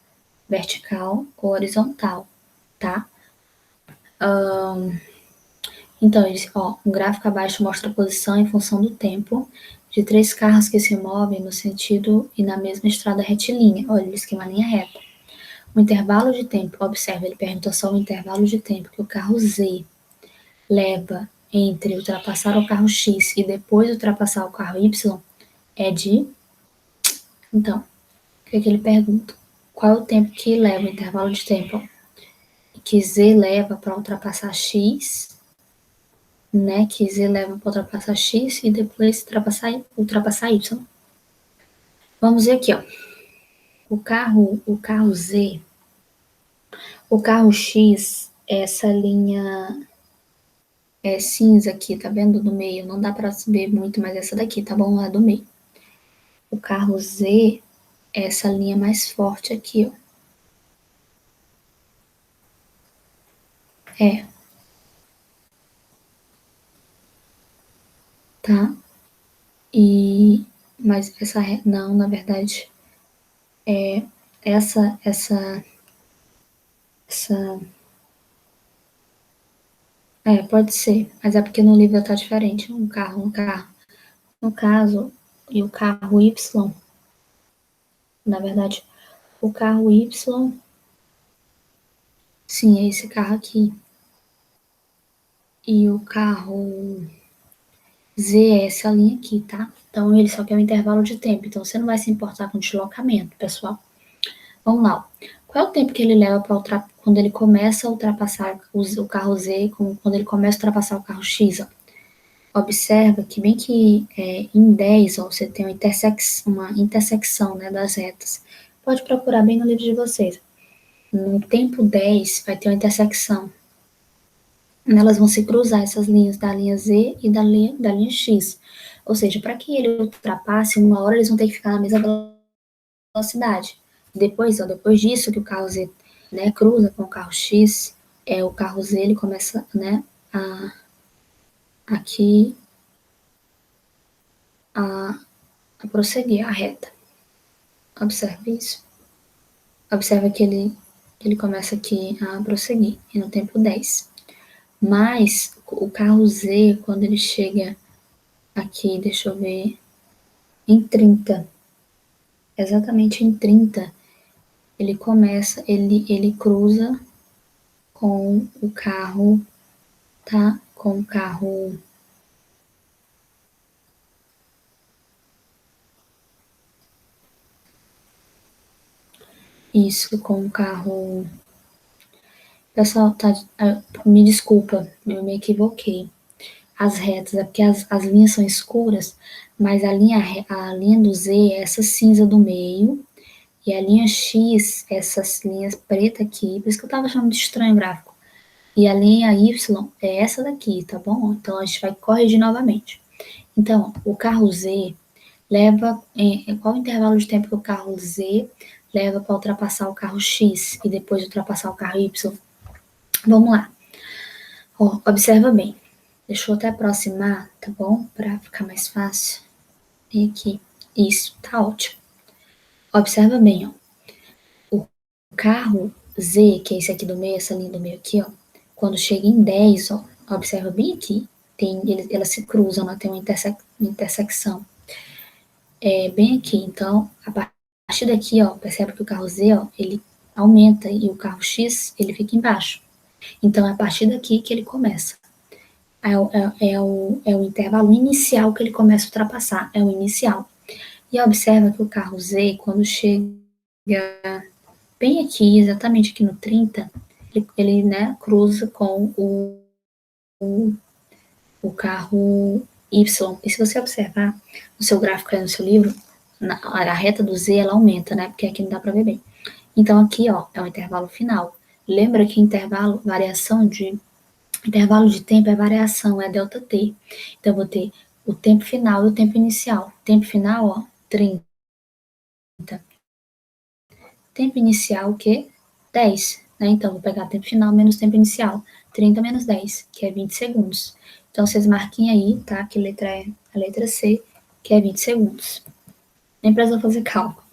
vertical ou horizontal, tá? Então, um gráfico abaixo mostra a posição em função do tempo de 3 carros que se movem no sentido e na mesma estrada retilínea. Olha, ele esquema linha reta. O intervalo de tempo, observa, ele perguntou só o intervalo de tempo que o carro Z leva entre ultrapassar o carro X e depois ultrapassar o carro Y é de... Então, o que ele pergunta? Qual é o tempo que leva, o intervalo de tempo que Z leva para ultrapassar X, né, que Z leva para ultrapassar X e depois ultrapassar Y. Vamos ver aqui, ó. O carro Z, o carro X, essa linha cinza aqui, tá vendo? Do meio. Não dá para ver muito, mas essa daqui, tá bom? Lá do meio. O carro Z, essa linha mais forte aqui, ó. É, tá? Mas essa, não, na verdade, essa, pode ser, mas é porque no livro tá diferente, um carro. No caso, e o carro Y, na verdade, o carro Y, sim, é esse carro aqui. E o carro Z é essa linha aqui, tá? Então, ele só quer um intervalo de tempo. Então, você não vai se importar com deslocamento, pessoal. Vamos lá. Qual é o tempo que ele leva para quando ele começa a ultrapassar o carro Z, quando ele começa a ultrapassar o carro X? Ó. Observa que bem que em 10, ó, você tem uma intersecção, né, das retas. Pode procurar bem no livro de vocês. No tempo 10 vai ter uma intersecção. Elas vão se cruzar essas linhas da linha Z e da linha X. Ou seja, para que ele ultrapasse, uma hora eles vão ter que ficar na mesma velocidade. Depois disso que o carro Z, né, cruza com o carro X, o carro Z ele começa, né, aqui a, a prosseguir a reta. Observe isso. Observa que ele começa aqui a prosseguir, e no tempo 10. Mas o carro Z, quando ele chega aqui, deixa eu ver, em 30, exatamente em 30, ele cruza com o carro, tá? Com o carro, isso, com o carro, pessoal, tá, me desculpa, eu me equivoquei. as retas, é porque as linhas são escuras, mas a linha do Z é essa cinza do meio, e a linha X, essas linhas preta aqui, por isso que eu tava achando de estranho o gráfico. E a linha Y é essa daqui, tá bom? Então a gente vai corrigir novamente. Então, o carro Z leva, qual o intervalo de tempo que o carro Z leva para ultrapassar o carro X e depois ultrapassar o carro Y? Vamos lá. Ó, observa bem. Deixa eu até aproximar, tá bom? Para ficar mais fácil. Vem aqui. Isso, tá ótimo. Observa bem, ó. O carro Z, que é esse aqui do meio, essa linha do meio aqui, ó. Quando chega em 10, ó, observa bem aqui. Elas se cruzam, ela tem uma intersecção. É bem aqui. Então, a partir daqui, ó, percebe que o carro Z, ó, ele aumenta e o carro X, ele fica embaixo. Então, é a partir daqui que ele começa. É o intervalo inicial que ele começa a ultrapassar, é o inicial. E observa que o carro Z, quando chega bem aqui, exatamente aqui no 30, ele né, cruza com o carro Y. E se você observar no seu gráfico aí no seu livro, a reta do Z ela aumenta, né? Porque aqui não dá para ver bem. Então aqui, ó, é o intervalo final. Lembra que intervalo de tempo é variação, é delta T. Então eu vou ter o tempo final e o tempo inicial. Tempo final, ó, 30. Tempo inicial, o quê? 10. Né? Então, vou pegar tempo final menos tempo inicial. 30 menos 10, que é 20 segundos. Então, vocês marquem aí, tá? Que letra é a letra C, que é 20 segundos. Nem precisa fazer cálculo.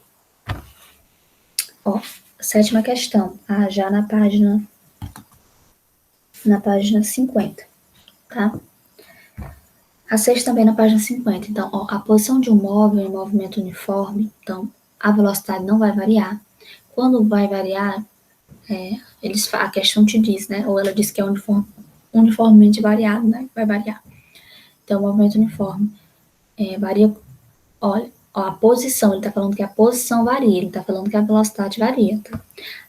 Ó, sétima questão. Já na página 50, tá? A sexta também na página 50. Então, ó, a posição de um móvel em movimento uniforme, então, a velocidade não vai variar. Quando vai variar, a questão te diz, né? Ou ela diz que é uniformemente variado, né? Vai variar. Então, o movimento uniforme varia. Olha, ó, a posição, ele está falando que a posição varia, ele está falando que a velocidade varia, tá?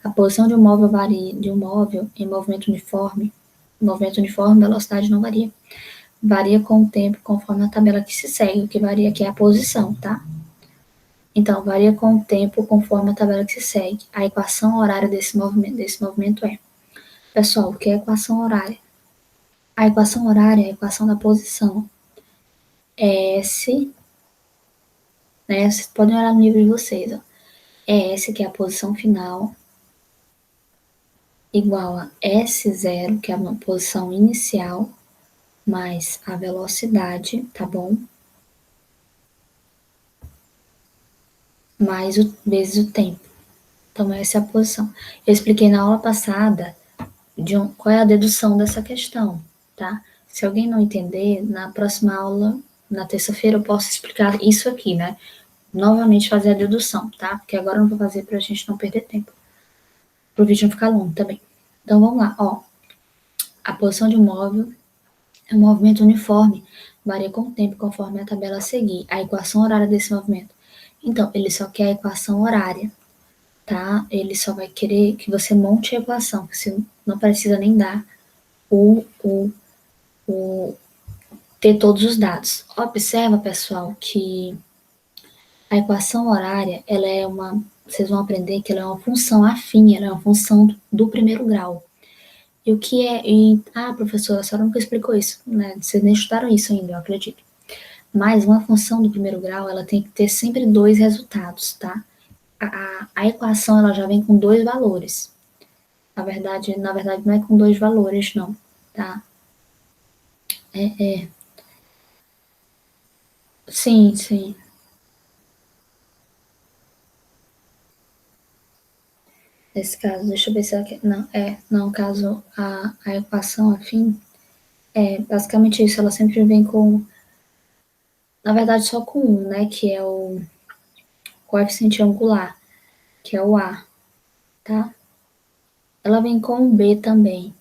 A posição de um móvel varia, de um móvel em movimento uniforme, a velocidade não varia. Varia com o tempo, conforme a tabela que se segue, o que varia aqui é a posição, tá? Então, varia com o tempo, conforme a tabela que se segue. A equação horária desse movimento é. Pessoal, o que é a equação horária? A equação horária é a equação da posição. S, né? Vocês podem olhar no livro de vocês, ó. S, que é a posição final, igual a S0, que é a posição inicial, mais a velocidade, tá bom? Mais vezes o tempo. Então, essa é a posição. Eu expliquei na aula passada qual é a dedução dessa questão, tá? Se alguém não entender, na próxima aula, na terça-feira, eu posso explicar isso aqui, né? Novamente fazer a dedução, tá? Porque agora eu não vou fazer pra gente não perder tempo. Pro vídeo não ficar longo também. Então, vamos lá, ó. A posição de um móvel é um movimento uniforme, varia com o tempo conforme a tabela a seguir. A equação horária desse movimento. Então, ele só quer a equação horária, tá? Ele só vai querer que você monte a equação, você não precisa nem dar ter todos os dados. Observa, pessoal, que a equação horária, vocês vão aprender que ela é uma função afim, ela é uma função do primeiro grau. E o que é, professora, a senhora nunca explicou isso, né? Vocês nem estudaram isso ainda, eu acredito. Mas uma função do primeiro grau, ela tem que ter sempre dois resultados, tá? A equação, ela já vem com dois valores. Na verdade, não é com dois valores, não, tá? Sim, sim. Nesse caso, deixa eu ver se ela quer. Não, caso a equação afim, basicamente isso, ela sempre vem com, na verdade, só com um, né, que é o coeficiente angular, que é o A, tá? Ela vem com o B também,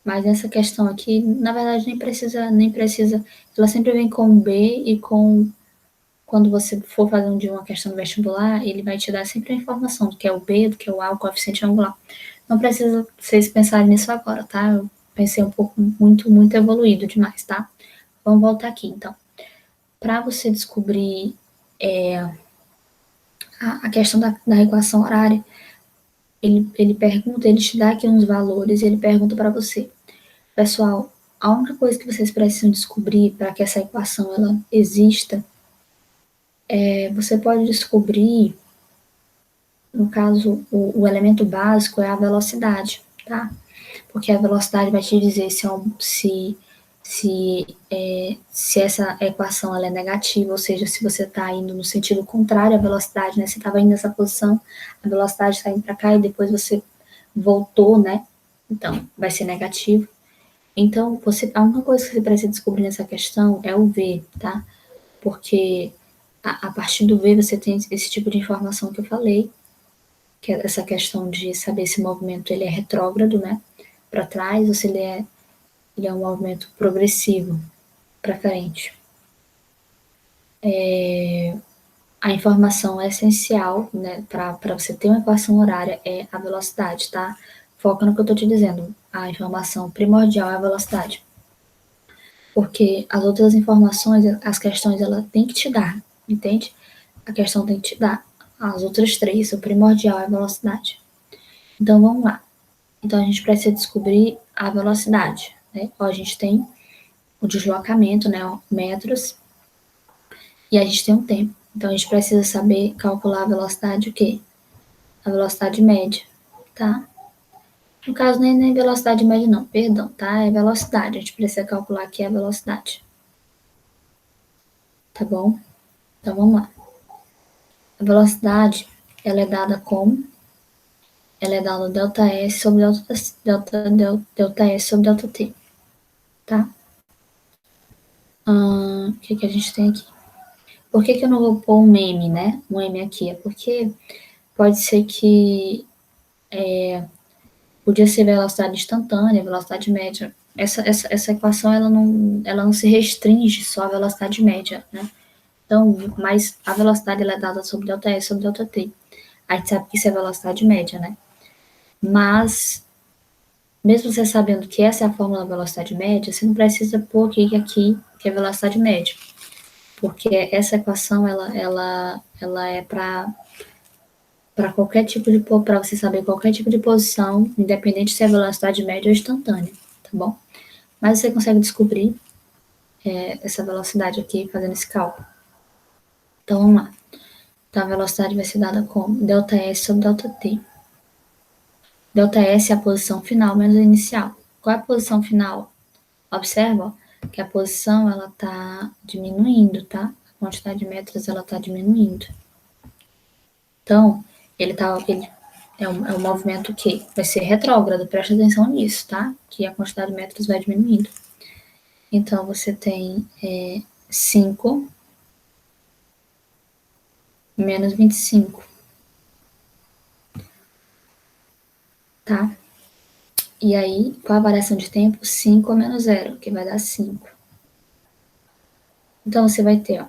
mas essa questão aqui, na verdade, nem precisa, ela sempre vem com o B e quando você for fazer uma questão no vestibular, ele vai te dar sempre a informação do que é o B, do que é o A, o coeficiente angular. Não precisa vocês pensarem nisso agora, tá? Eu pensei um pouco muito evoluído demais, tá? Vamos voltar aqui, então. Para você descobrir a questão da equação horária, ele pergunta, ele te dá aqui uns valores e ele pergunta para você. Pessoal, a única coisa que vocês precisam descobrir para que essa equação ela exista você pode descobrir, no caso, o elemento básico é a velocidade, tá? Porque a velocidade vai te dizer se essa equação ela é negativa, ou seja, se você está indo no sentido contrário à velocidade, né? Você estava indo nessa posição, a velocidade está indo para cá e depois você voltou, né? Então, vai ser negativo. Então, a única coisa que você precisa descobrir nessa questão é o V, tá? Porque a partir do V você tem esse tipo de informação que eu falei, que é essa questão de saber se o movimento ele é retrógrado, né? Para trás, ou se ele é um movimento progressivo para frente. A informação essencial, né, para você ter uma equação horária é a velocidade, tá? Foca no que eu estou te dizendo. A informação primordial é a velocidade. Porque as outras informações, as questões, ela tem que te dar, entende? A questão tem que te dar. As outras três, o primordial é a velocidade. Então, vamos lá. Então, a gente precisa descobrir a velocidade, né? Ó, a gente tem o deslocamento, né, metros, e a gente tem um tempo. Então, a gente precisa saber calcular a velocidade o quê? A velocidade média, tá? No caso, nem velocidade média não, perdão, tá? É velocidade, a gente precisa calcular aqui a velocidade. Tá bom? Então, vamos lá. A velocidade, ela é dada como? Ela é dada ΔS sobre ΔS sobre ΔT, tá? O que a gente tem aqui? Por que eu não vou pôr um meme, né? Um M aqui? É porque pode ser que podia ser velocidade instantânea, velocidade média. Essa equação ela não se restringe só à velocidade média, né? Então, mas a velocidade ela é dada sobre ΔS sobre ΔT. A gente sabe que isso é velocidade média, né? Mas, mesmo você sabendo que essa é a fórmula da velocidade média, você não precisa pôr aqui que é velocidade média. Porque essa equação, ela é para qualquer tipo de, para você saber qualquer tipo de posição, independente se é velocidade média ou instantânea, tá bom? Mas você consegue descobrir essa velocidade aqui fazendo esse cálculo. Então, vamos lá. Então, a velocidade vai ser dada como ΔS sobre ΔT. ΔS é a posição final menos a inicial. Qual é a posição final? Observa que a posição ela está diminuindo, tá? A quantidade de metros ela está diminuindo. Então, ele é um movimento que vai ser retrógrado, presta atenção nisso, tá? Que a quantidade de metros vai diminuindo. Então, você tem 5 menos 25, tá? E aí, qual a variação de tempo? 5 menos 0, que vai dar 5. Então, você vai ter, ó,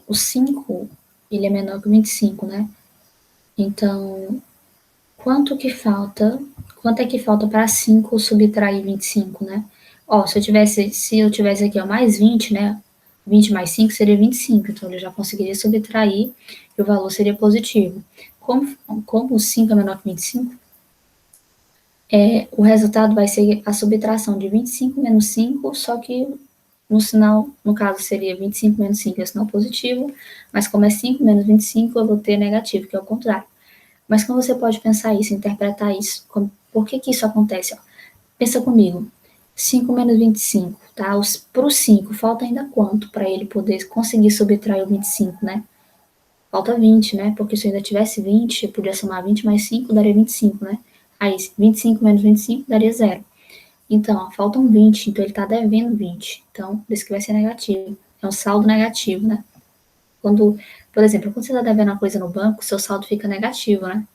o 5, ele é menor que o 25, né? Então, quanto é que falta para 5 subtrair 25, né? Ó, se eu tivesse aqui, ó, mais 20, né? 20 mais 5 seria 25, então ele já conseguiria subtrair e o valor seria positivo. Como o 5 é menor que 25, o resultado vai ser a subtração de 25 menos 5, só que no sinal, no caso seria 25 menos 5 é o sinal positivo, mas como é 5 menos 25, eu vou ter negativo, que é o contrário. Mas como você pode pensar isso, interpretar isso? Por que isso acontece? Ó? Pensa comigo. 5 menos 25, tá? Para o 5, falta ainda quanto para ele poder conseguir subtrair o 25, né? Falta 20, né? Porque se eu ainda tivesse 20, eu podia somar 20 mais 5, daria 25, né? Aí, 25 menos 25 daria 0. Então, ó, faltam 20, então ele está devendo 20. Então, por isso que vai ser negativo. É um saldo negativo, né? Por exemplo, quando você está devendo uma coisa no banco, seu saldo fica negativo, né?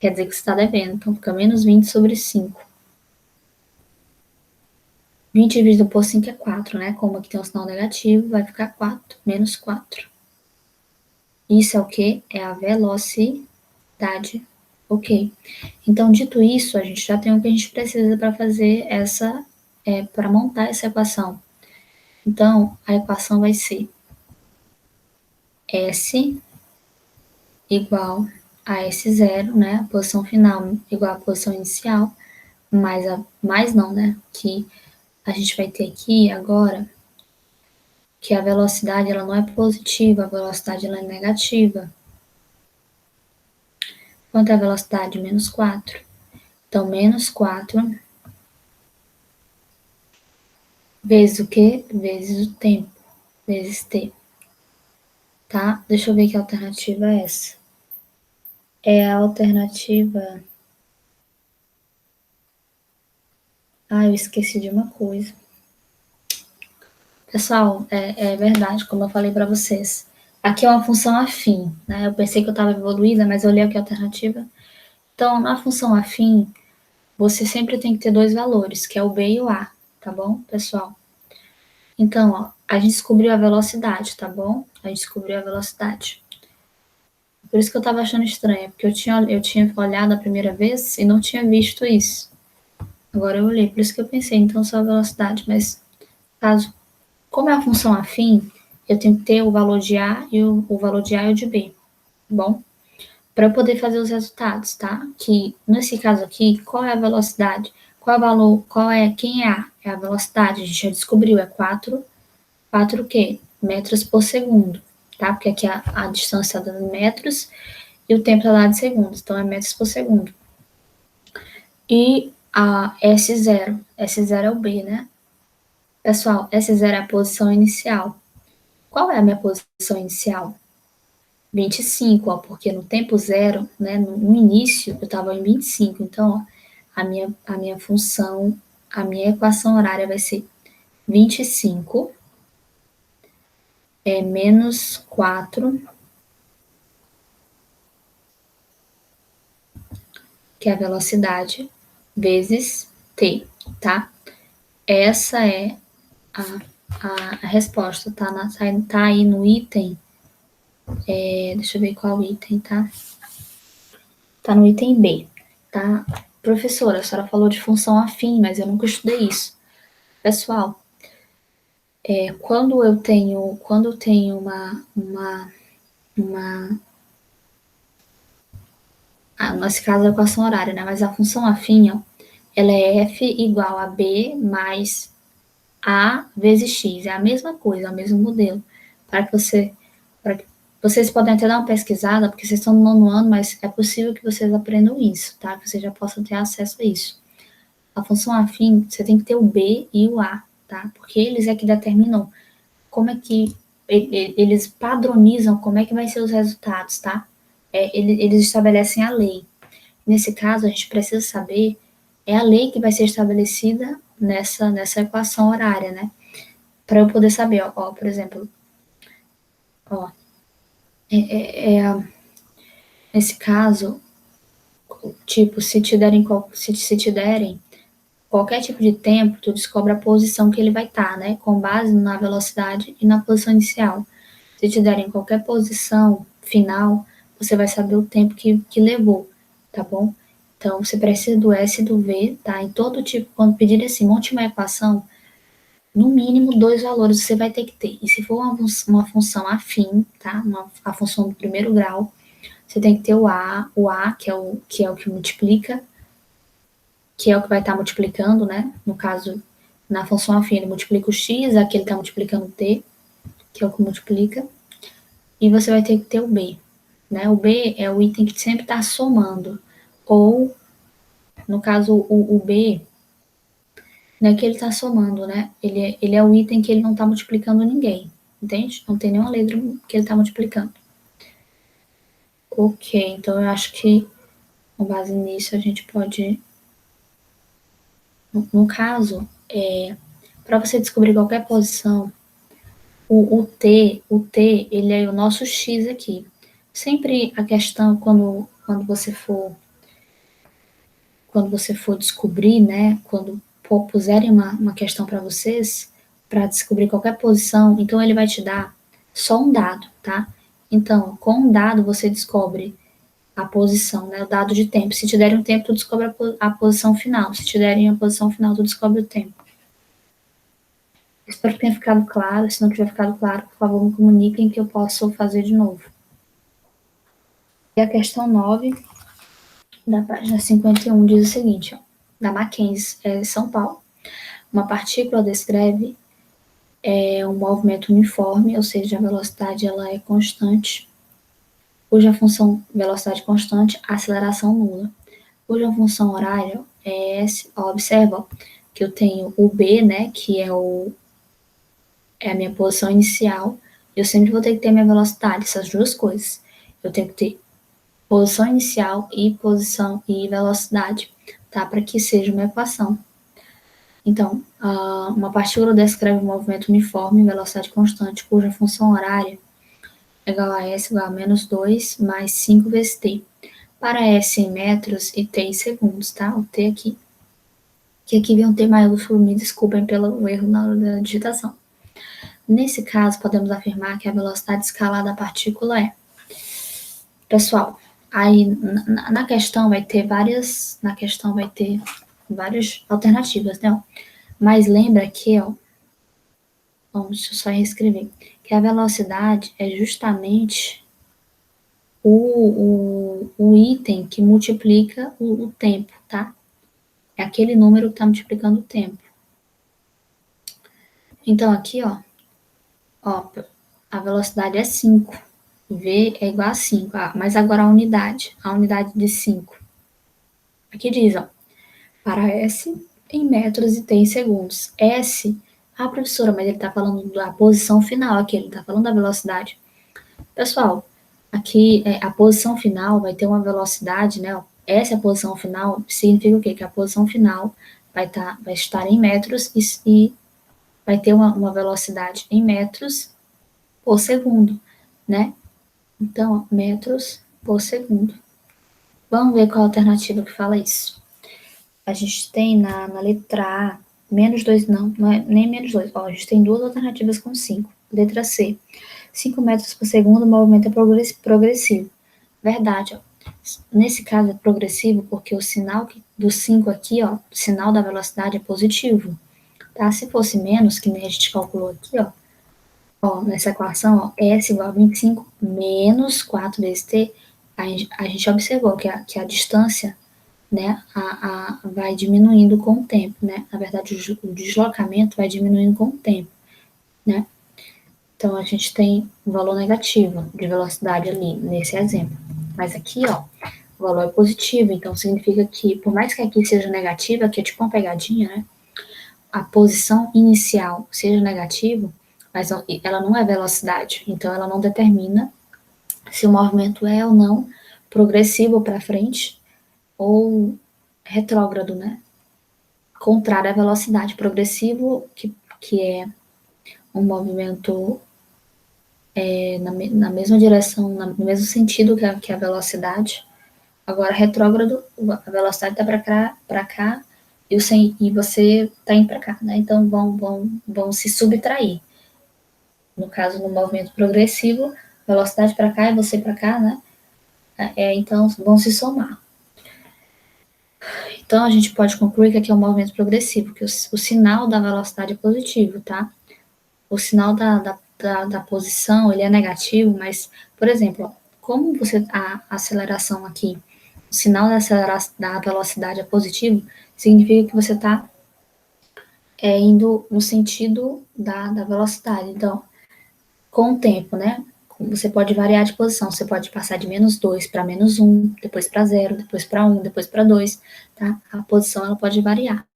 Quer dizer que você está devendo. Então, fica menos 20 sobre 5. 20 dividido por 5 é 4, né? Como aqui tem um sinal negativo, vai ficar 4, menos 4. Isso é o que? É a velocidade. Ok. Então, dito isso, a gente já tem o que a gente precisa para fazer para montar essa equação. Então, a equação vai ser S igual a S0, né? A posição final igual à posição inicial, mais não, né? Que a gente vai ter aqui agora que a velocidade ela não é positiva, a velocidade ela é negativa. Quanto é a velocidade? Menos 4. Então, menos 4 vezes o quê? Vezes o tempo, vezes t. Tá? Deixa eu ver que alternativa é essa. É a alternativa... Ah, eu esqueci de uma coisa. Pessoal, é verdade, como eu falei para vocês. Aqui é uma função afim, né? Eu pensei que eu estava evoluída, mas eu olhei aqui a alternativa. Então, na função afim, você sempre tem que ter dois valores, que é o b e o a, tá bom, pessoal? Então, ó, a gente descobriu a velocidade, tá bom? A gente descobriu a velocidade. Por isso que eu estava achando estranho, porque eu tinha olhado a primeira vez e não tinha visto isso. Agora eu olhei, por isso que eu pensei, então só a velocidade, mas caso, como é a função afim, eu tenho que ter o valor de A e o valor de A e o de B, tá bom? Para eu poder fazer os resultados, tá? Que nesse caso aqui, qual é a velocidade? Qual é o valor? Quem é A? É a velocidade, a gente já descobriu, é 4 o quê? Metros por segundo, tá? Porque aqui a distância está dando metros e o tempo está dado em segundos, então é metros por segundo. E a S0 é o B, né? Pessoal, S0 é a posição inicial. Qual é a minha posição inicial? 25, ó, porque no tempo zero, né, no início, eu estava em 25. Então, ó, a minha função, a minha equação horária vai ser 25 menos 4, que é a velocidade, vezes t, tá? Essa é a resposta, tá aí no item, deixa eu ver qual item, tá? Tá no item B, tá? Professora, a senhora falou de função afim, mas eu nunca estudei isso. Pessoal, quando eu tenho nesse caso a equação horária, né? Mas a função afim, ó, ela é f igual a b mais a vezes x. É a mesma coisa, é o mesmo modelo. Para que vocês podem até dar uma pesquisada, porque vocês estão no nono ano, mas é possível que vocês aprendam isso, tá? Que vocês já possam ter acesso a isso. A função afim, você tem que ter o b e o a, tá? Porque eles é que determinam como é que eles padronizam como é que vai ser os resultados, tá? Eles estabelecem a lei. Nesse caso, a gente precisa saber a lei que vai ser estabelecida nessa equação horária, né? Para eu poder saber, ó, por exemplo, ó, nesse caso, tipo, se te derem qualquer tipo de tempo, tu descobre a posição que ele vai estar, né? Com base na velocidade e na posição inicial. Se te derem qualquer posição final, você vai saber o tempo que levou, tá bom? Então, você precisa do S e do V, tá? Em todo tipo, quando pedirem assim, monte uma equação, no mínimo 2 valores você vai ter que ter. E se for uma função afim, tá? A função do primeiro grau, você tem que ter o A que é o que multiplica, que é o que vai estar multiplicando, né? No caso, na função afim, ele multiplica o x, aqui ele está multiplicando o t, que é o que multiplica. E você vai ter que ter o B, né? O B é o item que sempre está somando. Ou, no caso, o B, não é que ele está somando, né? Ele é o item que ele não está multiplicando ninguém, entende? Não tem nenhuma letra que ele está multiplicando. Ok, então eu acho que, com base nisso, a gente pode... No caso, para você descobrir qualquer posição, o T, ele é o nosso X aqui. Sempre a questão, quando você for descobrir, né, quando puserem uma questão para vocês, para descobrir qualquer posição, então ele vai te dar só um dado, tá? Então, com um dado você descobre a posição, né, o dado de tempo. Se te derem um tempo, tu descobre a posição final. Se te derem a posição final, tu descobre o tempo. Espero que tenha ficado claro. Se não tiver ficado claro, por favor, me comuniquem que eu posso fazer de novo. E a questão 9, da página 51, diz o seguinte, ó, da Mackenzie, São Paulo. Uma partícula descreve um movimento uniforme, ou seja, a velocidade ela é constante, cuja função velocidade constante, aceleração nula, cuja função horária é S. Observa que eu tenho o B, né, que é a minha posição inicial. Eu sempre vou ter que ter minha velocidade, essas duas coisas. Eu tenho que ter posição inicial e posição e velocidade, tá? Para que seja uma equação. Então, uma partícula descreve um movimento uniforme em velocidade constante, cuja função horária é igual a S igual a menos 2 mais 5 vezes t. Para S em metros e t em segundos, tá? O t aqui. Que aqui vem um t maiúsculo, me desculpem pelo erro na hora da digitação. Nesse caso, podemos afirmar que a velocidade escalar da partícula é. Pessoal, aí na questão vai ter várias alternativas, né? Mas lembra que, ó, deixa eu só reescrever, que a velocidade é justamente o item que multiplica o tempo, tá? É aquele número que está multiplicando o tempo. Então, aqui, ó, a velocidade é 5. V é igual a 5. Mas agora a unidade de 5. Aqui diz, ó, para S em metros e T em segundos. S, professora, mas ele está falando da posição final aqui, ele está falando da velocidade. Pessoal, aqui a posição final vai ter uma velocidade, né? Essa é a posição final, significa o quê? Que a posição final vai estar em metros e vai ter uma velocidade em metros por segundo, né? Então, metros por segundo. Vamos ver qual a alternativa que fala isso. A gente tem na letra A, menos 2, não é nem menos 2. Ó, a gente tem duas alternativas com 5. Letra C, 5 metros por segundo, o movimento é progressivo. Verdade, ó. Nesse caso é progressivo porque o sinal do 5 aqui, ó, o sinal da velocidade é positivo. Tá? Se fosse menos, que nem a gente calculou aqui, ó, nessa equação, ó, S igual a 25 menos 4 vezes T, a gente observou que a distância, né, vai diminuindo com o tempo, né? Na verdade, o deslocamento vai diminuindo com o tempo, né? Então, a gente tem um valor negativo de velocidade ali, nesse exemplo. Mas aqui, ó, o valor é positivo, então significa que, por mais que aqui seja negativa, aqui é tipo uma pegadinha, né? A posição inicial seja negativa, mas ela não é velocidade, então ela não determina se o movimento é ou não progressivo para frente ou retrógrado, né? Contrário à velocidade. Progressivo, que é um movimento na mesma direção, no mesmo sentido que a velocidade. Agora, retrógrado, a velocidade está para cá e você está indo para cá, né? Então, vão se subtrair. No caso, no movimento progressivo, velocidade para cá e você para cá, né? Então, vão se somar. Então, a gente pode concluir que aqui é um movimento progressivo, que o sinal da velocidade é positivo, tá? O sinal da posição, ele é negativo, mas, por exemplo, como a aceleração aqui, o sinal da velocidade é positivo, significa que você está indo no sentido da velocidade. Então, com o tempo, né? Você pode variar de posição, você pode passar de menos 2 para menos 1, depois para 0, depois para 1, depois para 2, tá? A posição ela pode variar,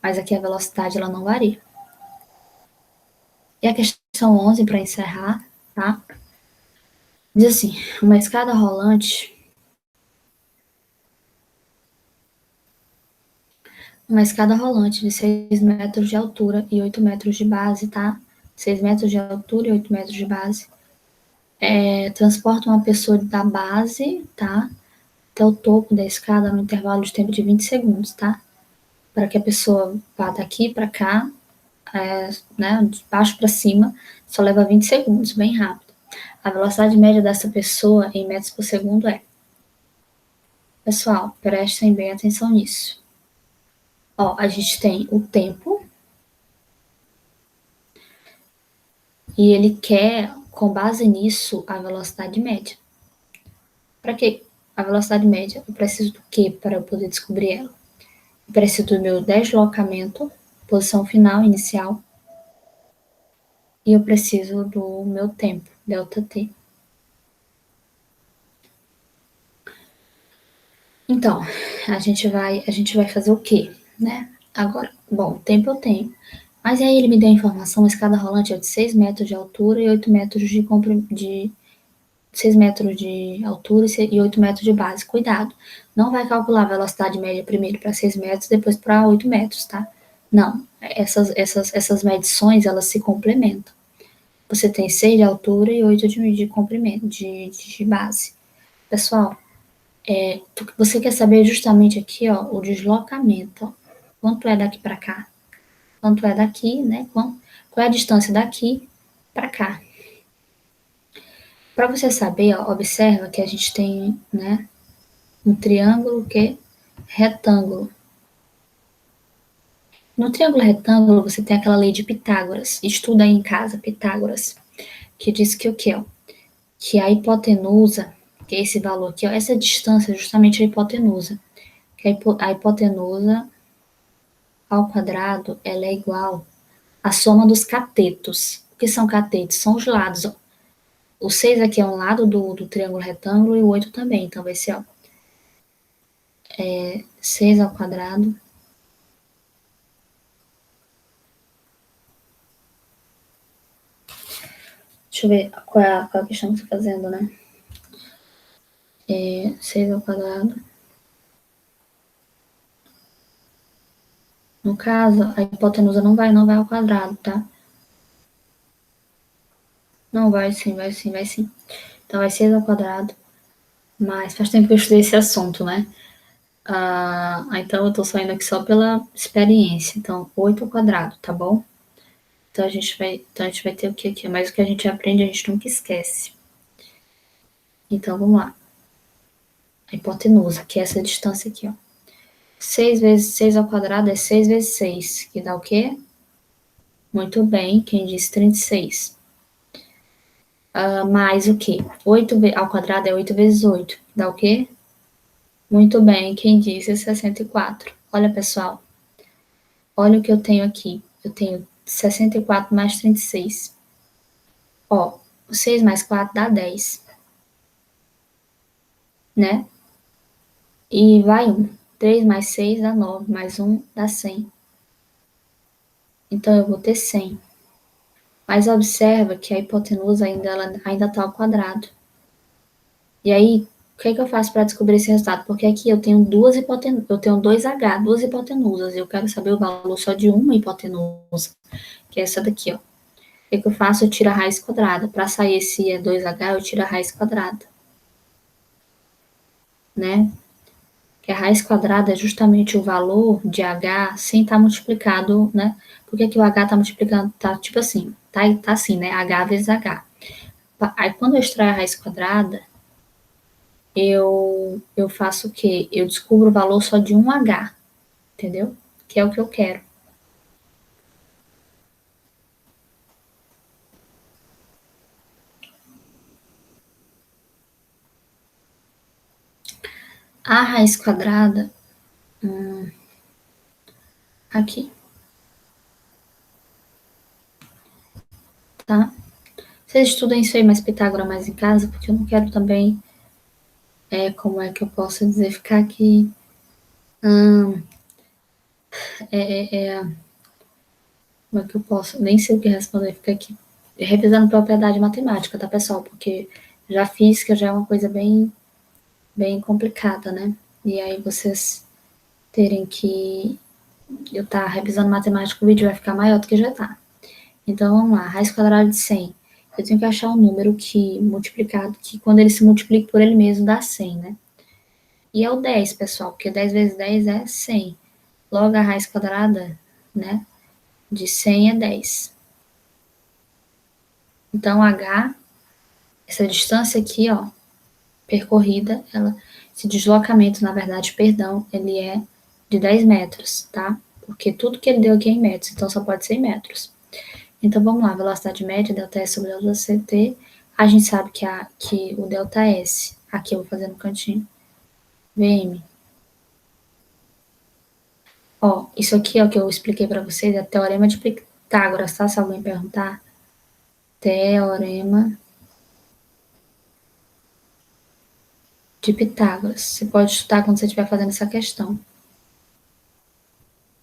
mas aqui a velocidade ela não varia. E a questão 11, para encerrar, tá? Diz assim, uma escada rolante de 6 metros de altura e 8 metros de base, tá? 6 metros de altura e 8 metros de base. Transporta uma pessoa da base, tá? Até o topo da escada no intervalo de tempo de 20 segundos, tá? Para que a pessoa vá daqui para cá, né, de baixo para cima, só leva 20 segundos, bem rápido. A velocidade média dessa pessoa em metros por segundo é. Pessoal, prestem bem atenção nisso. Ó, a gente tem o tempo, E ele quer, com base nisso, a velocidade média. Para quê? A velocidade média, eu preciso do quê para eu poder descobrir ela? Eu preciso do meu deslocamento, posição final, inicial, e eu preciso do meu tempo, ΔT. Então, a gente vai fazer o quê, né? Agora, bom, o tempo eu tenho. Mas aí ele me deu a informação, a escada rolante é de 6 metros de altura e 8 metros de 6 metros de altura e 8 metros de base. Cuidado, não vai calcular a velocidade média primeiro para 6 metros, depois para 8 metros, tá? Não, essas medições, elas se complementam. Você tem 6 de altura e 8 de comprimento, de base. Pessoal, você quer saber justamente aqui, ó, o deslocamento, ó. Quanto é daqui para cá? Quanto é daqui, né? Qual é a distância daqui para cá? Para você saber, ó, observa que a gente tem, né, um triângulo que é retângulo. No triângulo retângulo, você tem aquela lei de Pitágoras. Estuda aí em casa, Pitágoras, que diz que o quê, ó? Que a hipotenusa, que é esse valor aqui, ó, essa distância é justamente a hipotenusa. Que a hipotenusa ao quadrado, ela é igual à soma dos catetos. O que são catetos? São os lados, ó. O 6 aqui é um lado do triângulo retângulo e o 8 também. Então, vai ser, ó, 6 ao quadrado. Deixa eu ver qual é a questão que você está fazendo, né? 6 ao quadrado. No caso, a hipotenusa não vai ao quadrado, tá? Não, vai sim, vai sim, vai sim. Então, vai 6 ao quadrado. Mas faz tempo que eu estudei esse assunto, né? Então, eu tô saindo aqui só pela experiência. Então, 8 ao quadrado, tá bom? Então a gente vai ter o que aqui? Mas o que a gente aprende, a gente nunca esquece. Então, vamos lá. A hipotenusa, que é essa distância aqui, ó. 6 vezes 6 ao quadrado é 6 vezes 6, que dá o quê? Muito bem, quem disse 36. Mais o quê? 8 ao quadrado é 8 vezes 8, dá o quê? Muito bem, quem disse 64. Olha, pessoal, olha o que eu tenho aqui. Eu tenho 64 mais 36. Ó, 6 mais 4 dá 10, né? E vai 1. 3 mais 6 dá 9, mais 1 dá 100. Então, eu vou ter 100. Mas observa que a hipotenusa ainda está ao quadrado. E aí, o que é que eu faço para descobrir esse resultado? Porque aqui eu tenho eu tenho 2H, duas hipotenusas. Eu quero saber o valor só de uma hipotenusa, que é essa daqui, ó. O que é que eu faço? Eu tiro a raiz quadrada. Para sair esse 2H, eu tiro a raiz quadrada, né? Que a raiz quadrada é justamente o valor de H sem estar multiplicado, né? Por que o H está multiplicando? Tá tipo assim, tá assim, né? H vezes H. Aí quando eu extraio a raiz quadrada, eu faço o quê? Eu descubro o valor só de um H, entendeu? Que é o que eu quero. A raiz quadrada, aqui, tá? Vocês estudem isso aí mais Pitágoras mais em casa, porque eu não quero também, como é que eu posso dizer, ficar aqui, como é que eu posso, nem sei o que responder, ficar aqui revisando propriedade matemática, tá, pessoal? Porque já física já é uma coisa bem complicada, né? E aí vocês terem que eu estar revisando matemática, o vídeo vai ficar maior do que já tá. Então, vamos lá, raiz quadrada de 100. Eu tenho que achar um número que multiplicado, que quando ele se multiplica por ele mesmo dá 100, né? E é o 10, pessoal, porque 10 vezes 10 é 100. Logo, a raiz quadrada, né, de 100 é 10. Então, H, essa distância aqui, ó, percorrida, esse deslocamento, na verdade, perdão, ele é de 10 metros, tá? Porque tudo que ele deu aqui é em metros, então só pode ser em metros. Então, vamos lá, velocidade média, ΔS sobre ΔCT, a gente sabe que o ΔS, aqui eu vou fazer no cantinho, VM. Ó, isso aqui é o que eu expliquei para vocês, é Teorema de Pitágoras, tá? Se alguém perguntar, Teorema de Pitágoras. Você pode estudar quando você estiver fazendo essa questão.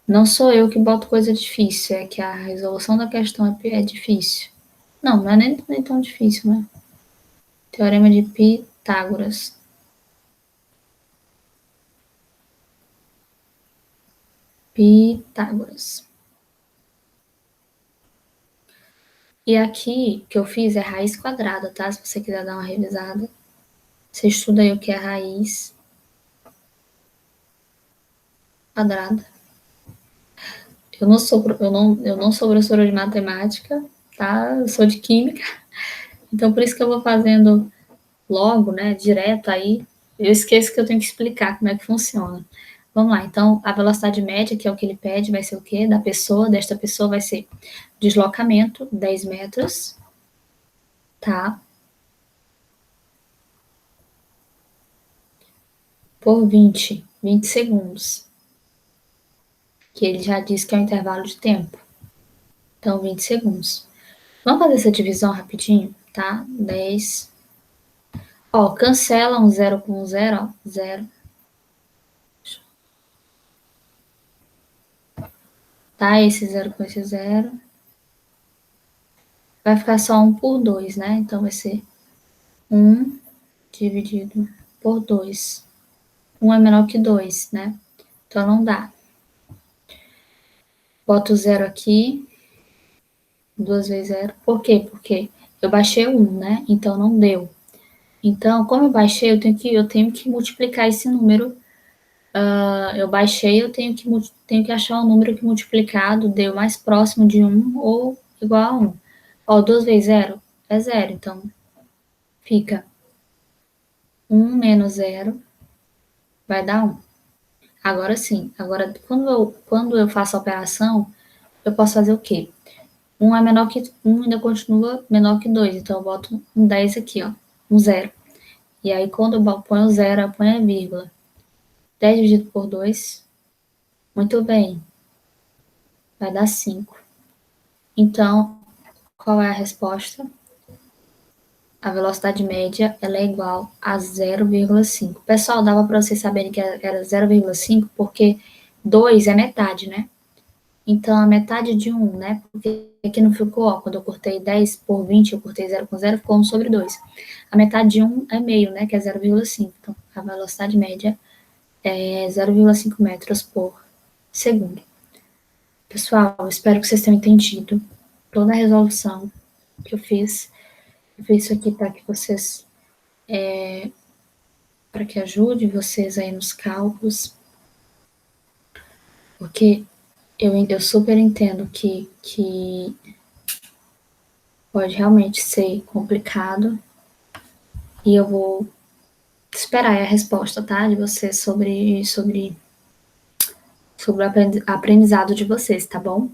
Não sou eu que boto coisa difícil, é que a resolução da questão é difícil. Não é nem tão difícil, né? Teorema de Pitágoras. Pitágoras. E aqui, que eu fiz é raiz quadrada, tá? Se você quiser dar uma revisada. Você estuda aí o que é raiz quadrada. Eu não sou professora de matemática, tá? Eu sou de química. Então, por isso que eu vou fazendo logo, né, direto aí. Eu esqueço que eu tenho que explicar como é que funciona. Vamos lá, então, a velocidade média, que é o que ele pede, vai ser o quê? Desta pessoa vai ser deslocamento, 10 metros, tá? Por 20 segundos. Que ele já disse que é o intervalo de tempo. Então, 20 segundos. Vamos fazer essa divisão rapidinho, tá? 10. Ó, cancela um zero com um zero, ó. Zero. Tá? Esse zero com esse zero. Vai ficar só 1 por 2, né? Então, vai ser 1 dividido por 2. 1 é menor que 2, né? Então, não dá. Boto o zero aqui. 2 vezes 0. Por quê? Porque eu baixei 1, né? Então, não deu. Então, como eu baixei, eu tenho que multiplicar esse número. Eu baixei, eu tenho que achar um número que multiplicado deu mais próximo de 1 ou igual a 1. Ó, 2 vezes 0 é 0, então fica 1 menos 0 vai dar 1. Agora sim, agora quando eu faço a operação, eu posso fazer o quê? 1 é menor que 1 ainda continua menor que 2, então eu boto um 10 aqui, ó, um 0. E aí quando eu ponho o 0, eu ponho a vírgula. 10 dividido por 2, muito bem, vai dar 5. Então, qual é a resposta? A velocidade média ela é igual a 0,5. Pessoal, dava para vocês saberem que era 0,5 porque 2 é metade, né? Então, a metade de 1, né? Porque aqui não ficou, ó, quando eu cortei 10 por 20, eu cortei 0 com 0, ficou 1 sobre 2. A metade de 1 é meio, né? Que é 0,5. Então, a velocidade média é 0,5 metros por segundo. Pessoal, espero que vocês tenham entendido toda a resolução que eu fiz. Eu fiz isso aqui para que vocês, para que ajude vocês aí nos cálculos, porque eu super entendo que pode realmente ser complicado e eu vou esperar a resposta, tá, de vocês sobre o aprendizado de vocês, tá bom?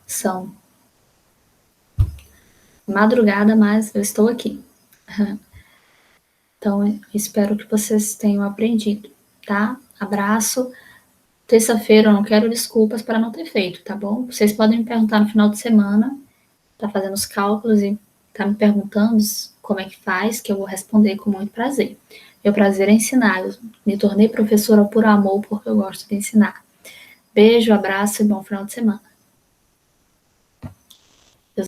São madrugada, mas eu estou aqui. Então, espero que vocês tenham aprendido, tá? Abraço. Terça-feira eu não quero desculpas para não ter feito, tá bom? Vocês podem me perguntar no final de semana, tá fazendo os cálculos e tá me perguntando como é que faz, que eu vou responder com muito prazer. Meu prazer é ensinar. Eu me tornei professora por amor, porque eu gosto de ensinar. Beijo, abraço e bom final de semana.